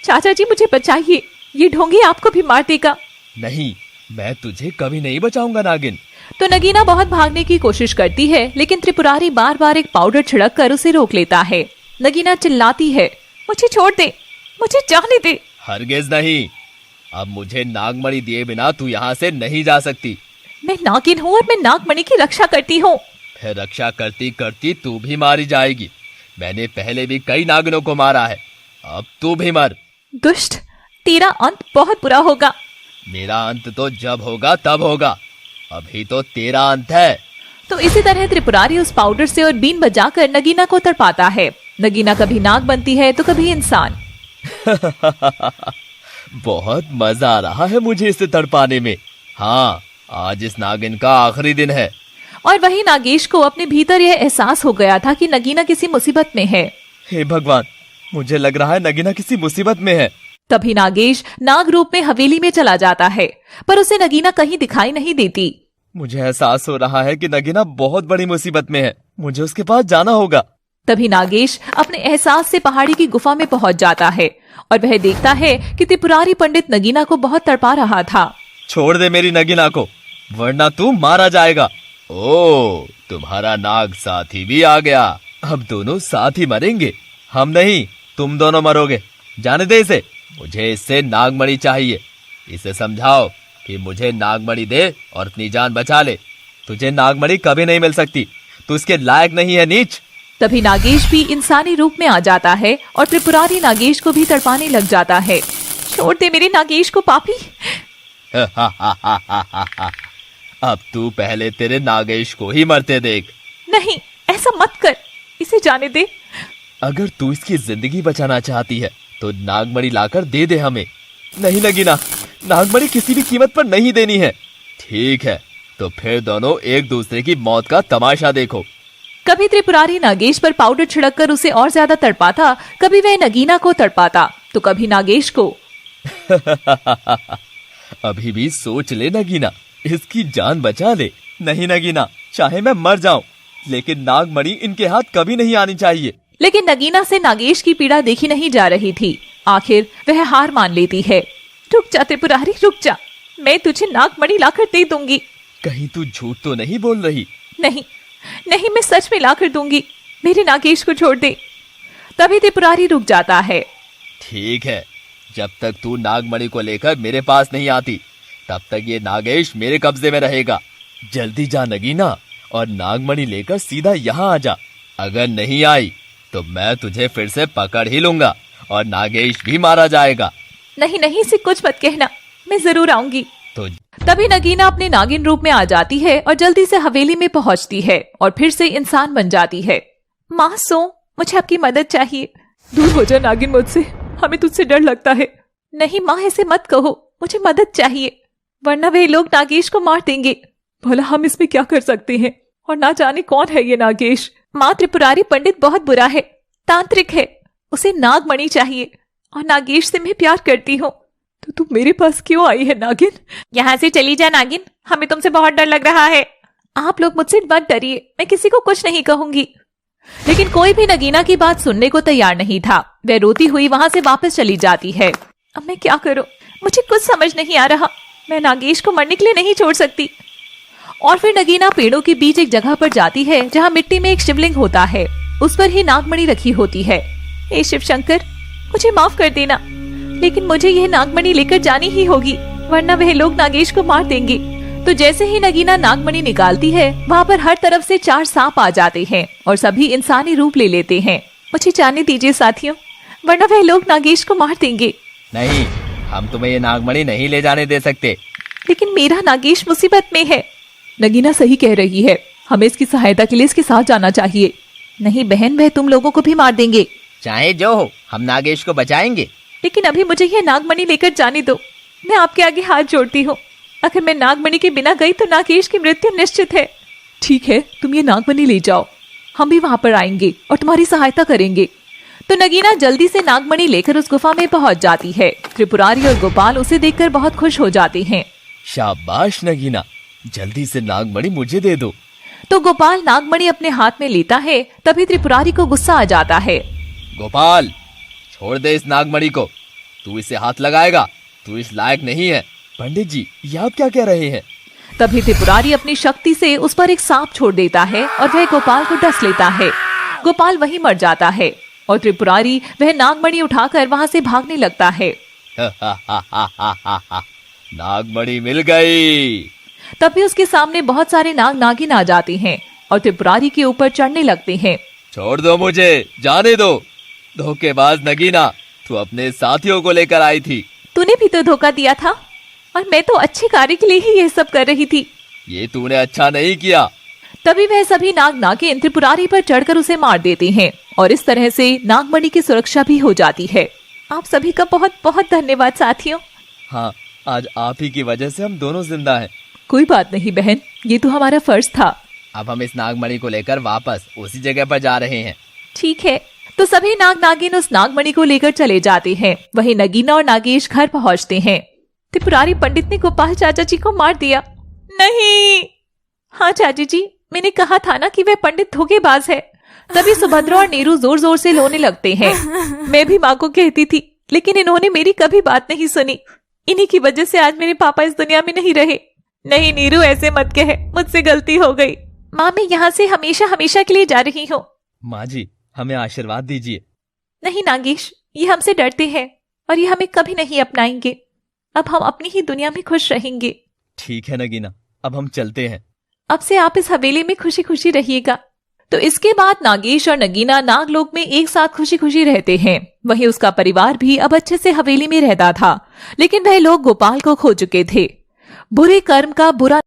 चाचा जी मुझे बचाइए, ये ढोंगी आपको भी मार देगा। नहीं, मैं तुझे कभी नहीं बचाऊंगा नागिन। तो नगीना बहुत भागने की कोशिश करती है लेकिन त्रिपुरारी बार बार एक पाउडर छिड़क कर उसे रोक लेता है। नगीना चिल्लाती है, मुझे छोड़ दे, मुझे जाने दे। हरगिज नहीं, अब मुझे नागमणि दिए बिना तू यहाँ से नहीं जा सकती। मैं नागिन हूँ और मैं नागमणि की रक्षा करती हूँ। फिर रक्षा करती करती तू भी मारी जाएगी। मैंने पहले भी कई नागिनों को मारा है, अब तू भी मर। दुष्ट, तेरा अंत बहुत बुरा होगा। मेरा अंत तो जब होगा तब होगा, अभी तो तेरा अंत है। तो इसी तरह त्रिपुरारी उस पाउडर से और बीन बजाकर नगीना को तड़पाता है। नगीना कभी नाग बनती है तो कभी इंसान। बहुत मजा आ रहा है मुझे इसे तड़पाने में। हाँ, आज इस नागिन का आखिरी दिन है। और वही नागेश को अपने भीतर यह एहसास हो गया था कि नगीना किसी मुसीबत में है। हे भगवान, मुझे लग रहा है नगीना किसी मुसीबत में है। तभी नागेश नाग रूप में हवेली में चला जाता है पर उसे नगीना कहीं दिखाई नहीं देती। मुझे एहसास हो रहा है कि नगीना बहुत बड़ी मुसीबत में है, मुझे उसके पास जाना होगा। तभी नागेश अपने एहसास से पहाड़ी की गुफा में पहुंच जाता है और वह देखता है कि त्रिपुरारी पंडित नगीना को बहुत तड़पा रहा था। छोड़ दे मेरी नगीना को, वरना तू मारा जाएगा। ओ, तुम्हारा नाग साथी भी आ गया। अब दोनों साथ ही मरेंगे। हम नहीं, तुम दोनों मरोगे। जाने दे इसे। मुझे इससे नागमणि चाहिए। इसे समझाओ कि मुझे नागमणि दे और अपनी जान बचा ले। तुझे नागमणि कभी नहीं मिल सकती, तू इसके लायक नहीं है, नीच। तभी नागेश भी इंसानी रूप में आ जाता है और त्रिपुरारी नागेश को भी तड़पाने लग जाता है। छोड़ दे मेरे नागेश को पापी। अब तू पहले तेरे नागेश को ही मरते देख। नहीं, ऐसा मत कर, इसे जाने दे। अगर तू इसकी जिंदगी बचाना चाहती है तो नागमणि लाकर दे दे हमें। नहीं नगीना, नागमणि किसी भी कीमत पर नहीं देनी है। ठीक है, तो फिर दोनों एक दूसरे की मौत का तमाशा देखो। कभी त्रिपुरारी नागेश पर पाउडर छिड़ककर उसे और ज्यादा तड़पाता, कभी वह नगीना को तड़पाता तो कभी नागेश को। अभी भी सोच ले नगीना, इसकी जान बचा ले। नहीं नगीना, चाहे मैं मर जाऊं, लेकिन नागमणि इनके हाथ कभी नहीं आनी चाहिए। लेकिन नगीना से नागेश की पीड़ा देखी नहीं जा रही थी। आखिर वह हार मान लेती है। रुक जा त्रिपुरारी, रुक जा, मैं तुझे नागमणि लाकर दे दूंगी। कहीं तू झूठ तो नहीं बोल रही? नहीं नहीं, मैं सच में लाकर दूंगी। मेरे नागेश को छोड़ दे। तभी त्रिपुरारी रुक जाता है। ठीक है, जब तक तू नागमणि को लेकर मेरे पास नहीं आती तब तक ये नागेश मेरे कब्जे में रहेगा। जल्दी जा नगीना और नागमणि लेकर सीधा यहाँ आ जा। अगर नहीं आई तो मैं तुझे फिर से पकड़ ही लूंगा और नागेश भी मारा जाएगा। नहीं नहीं, इसे कुछ मत कहना, मैं जरूर आऊंगी। तो तभी नगीना अपने नागिन रूप में आ जाती है और जल्दी से हवेली में पहुंचती है और फिर से इंसान बन जाती है। माँ सो, मुझे आपकी मदद चाहिए। दूर हो जा नागिन मुझसे, हमें तुझसे डर लगता है। नहीं माँ, ऐसे मत कहो, मुझे मदद चाहिए, वरना वे लोग नागेश को मार देंगे। भला हम इसमें क्या कर सकते हैं, और ना जाने कौन है ये नागेश। माँ, त्रिपुरारी पंडित बहुत बुरा है, तांत्रिक है, उसे नागमणि चाहिए और नागेश से मैं प्यार करती हूँ। तो तू मेरे पास क्यों आई है नागिन? यहाँ से चली जा नागिन, हमें तुमसे बहुत डर लग रहा है। आप लोग मुझसे मत डरिए, मैं किसी को कुछ नहीं कहूंगी। लेकिन कोई भी नगीना की बात सुनने को तैयार नहीं था। वह रोती हुई वहां से वापस चली जाती है। अब मैं क्या करूं, मुझे कुछ समझ नहीं आ रहा। मैं नागेश को मरने के लिए नहीं छोड़ सकती। और फिर नगीना पेड़ों के बीच एक जगह पर जाती है जहाँ मिट्टी में एक शिवलिंग होता है। उस पर ही नागमणि रखी होती है। हे शिव शंकर, मुझे माफ कर देना, लेकिन मुझे यह नागमणि लेकर जानी ही होगी, वरना वह लोग नागेश को मार देंगे। तो जैसे ही नगीना नागमणि निकालती है, वहाँ पर हर तरफ से 4 सांप आ जाते हैं और सभी इंसानी रूप ले लेते हैं। मुझे जाने दीजिए साथियों, वरना वह लोग नागेश को मार देंगे। नहीं, हम तुम्हें ये नागमणि नहीं ले जाने दे सकते। लेकिन मेरा नागेश मुसीबत में है। नगीना सही कह रही है, हमें इसकी सहायता के लिए इसके साथ जाना चाहिए। नहीं बहन, वह तुम लोगों को भी मार देंगे। चाहे जो हो, हम नागेश को बचाएंगे। लेकिन अभी मुझे यह नागमणि लेकर जाने दो, मैं आपके आगे हाथ जोड़ती हूँ। अगर मैं नागमणि के बिना गई तो नागेश की मृत्यु निश्चित है। ठीक है, तुम ये नागमणि ले जाओ, हम भी वहां पर आएंगे और तुम्हारी सहायता करेंगे। तो नगीना जल्दी से नागमणि लेकर उस गुफा में पहुंच जाती है। त्रिपुरारी और गोपाल उसे देखकर बहुत खुश हो जाते हैं। शाबाश नगीना, जल्दी से नागमणि मुझे दे दो। तो गोपाल नागमणि अपने हाथ में लेता है। तभी त्रिपुरारी को गुस्सा आ जाता है। गोपाल, छोड़ दे इस नागमणि को, तू इसे हाथ लगाएगा, तू इस लायक नहीं है। पंडित जी, ये आप क्या कह रहे हैं? तभी त्रिपुरारी अपनी शक्ति से उस पर एक सांप छोड़ देता है और वह गोपाल को डस लेता है। गोपाल वहीं मर जाता है और त्रिपुरारी वह नागमणि उठाकर वहां से भागने लगता है। नागमणि मिल गई। तभी उसके सामने बहुत सारे नाग नागिन आ जाते हैं और त्रिपुरारी के ऊपर चढ़ने लगते हैं। छोड़ दो मुझे, जाने दो। धोखेबाज नगीना, तू अपने साथियों को लेकर आई थी। तूने भी तो धोखा दिया था, और मैं तो अच्छे कार्य के लिए ही यह सब कर रही थी। ये तूने अच्छा नहीं किया। तभी वह सभी नाग नागिन त्रिपुरारी पर चढ़कर उसे मार देते हैं और इस तरह से नागमणि की सुरक्षा भी हो जाती है। आप सभी का बहुत बहुत धन्यवाद साथियों। हाँ, आज आप ही की वजह से हम दोनों जिंदा हैं। कोई बात नहीं बहन, ये तो हमारा फर्ज था। अब हम इस नागमणि को लेकर वापस उसी जगह पर जा रहे हैं। ठीक है, तो सभी नाग नागिन उस नागमणि को लेकर चले जाते हैं। वहीं नगीना और नागेश घर पहुंचते हैं। त्रिपुरारी पंडित ने गोपाल चाचा जी को मार दिया। नहीं। हाँ चाची जी, मैंने कहा था ना कि वह पंडित धोखेबाज है। तभी सुभद्रा और नीरू जोर जोर से रोने लगते हैं। मैं भी माँ को कहती थी, लेकिन इन्होंने मेरी कभी बात नहीं सुनी। इन्हीं की वजह से आज मेरे पापा इस दुनिया में नहीं रहे। नहीं नीरू, ऐसे मत कह, मुझसे गलती हो गई। माँ, मैं यहाँ से हमेशा हमेशा के लिए जा रही हूँ। माँ जी, हमें आशीर्वाद दीजिए। नहीं नागेश, ये हमसे डरते हैं। और ये हमें कभी नहीं अपनाएंगे। अब हम अपनी ही दुनिया में खुश रहेंगे। ठीक है नगीना, अब हम चलते हैं। अब से आप इस हवेली में खुशी खुशी रहिएगा। तो इसके बाद नागेश और नगीना नागलोक में एक साथ खुशी खुशी रहते हैं। वहीं उसका परिवार भी अब अच्छे से हवेली में रहता था, लेकिन वह लोग गोपाल को खो चुके थे। बुरे कर्म का बुरा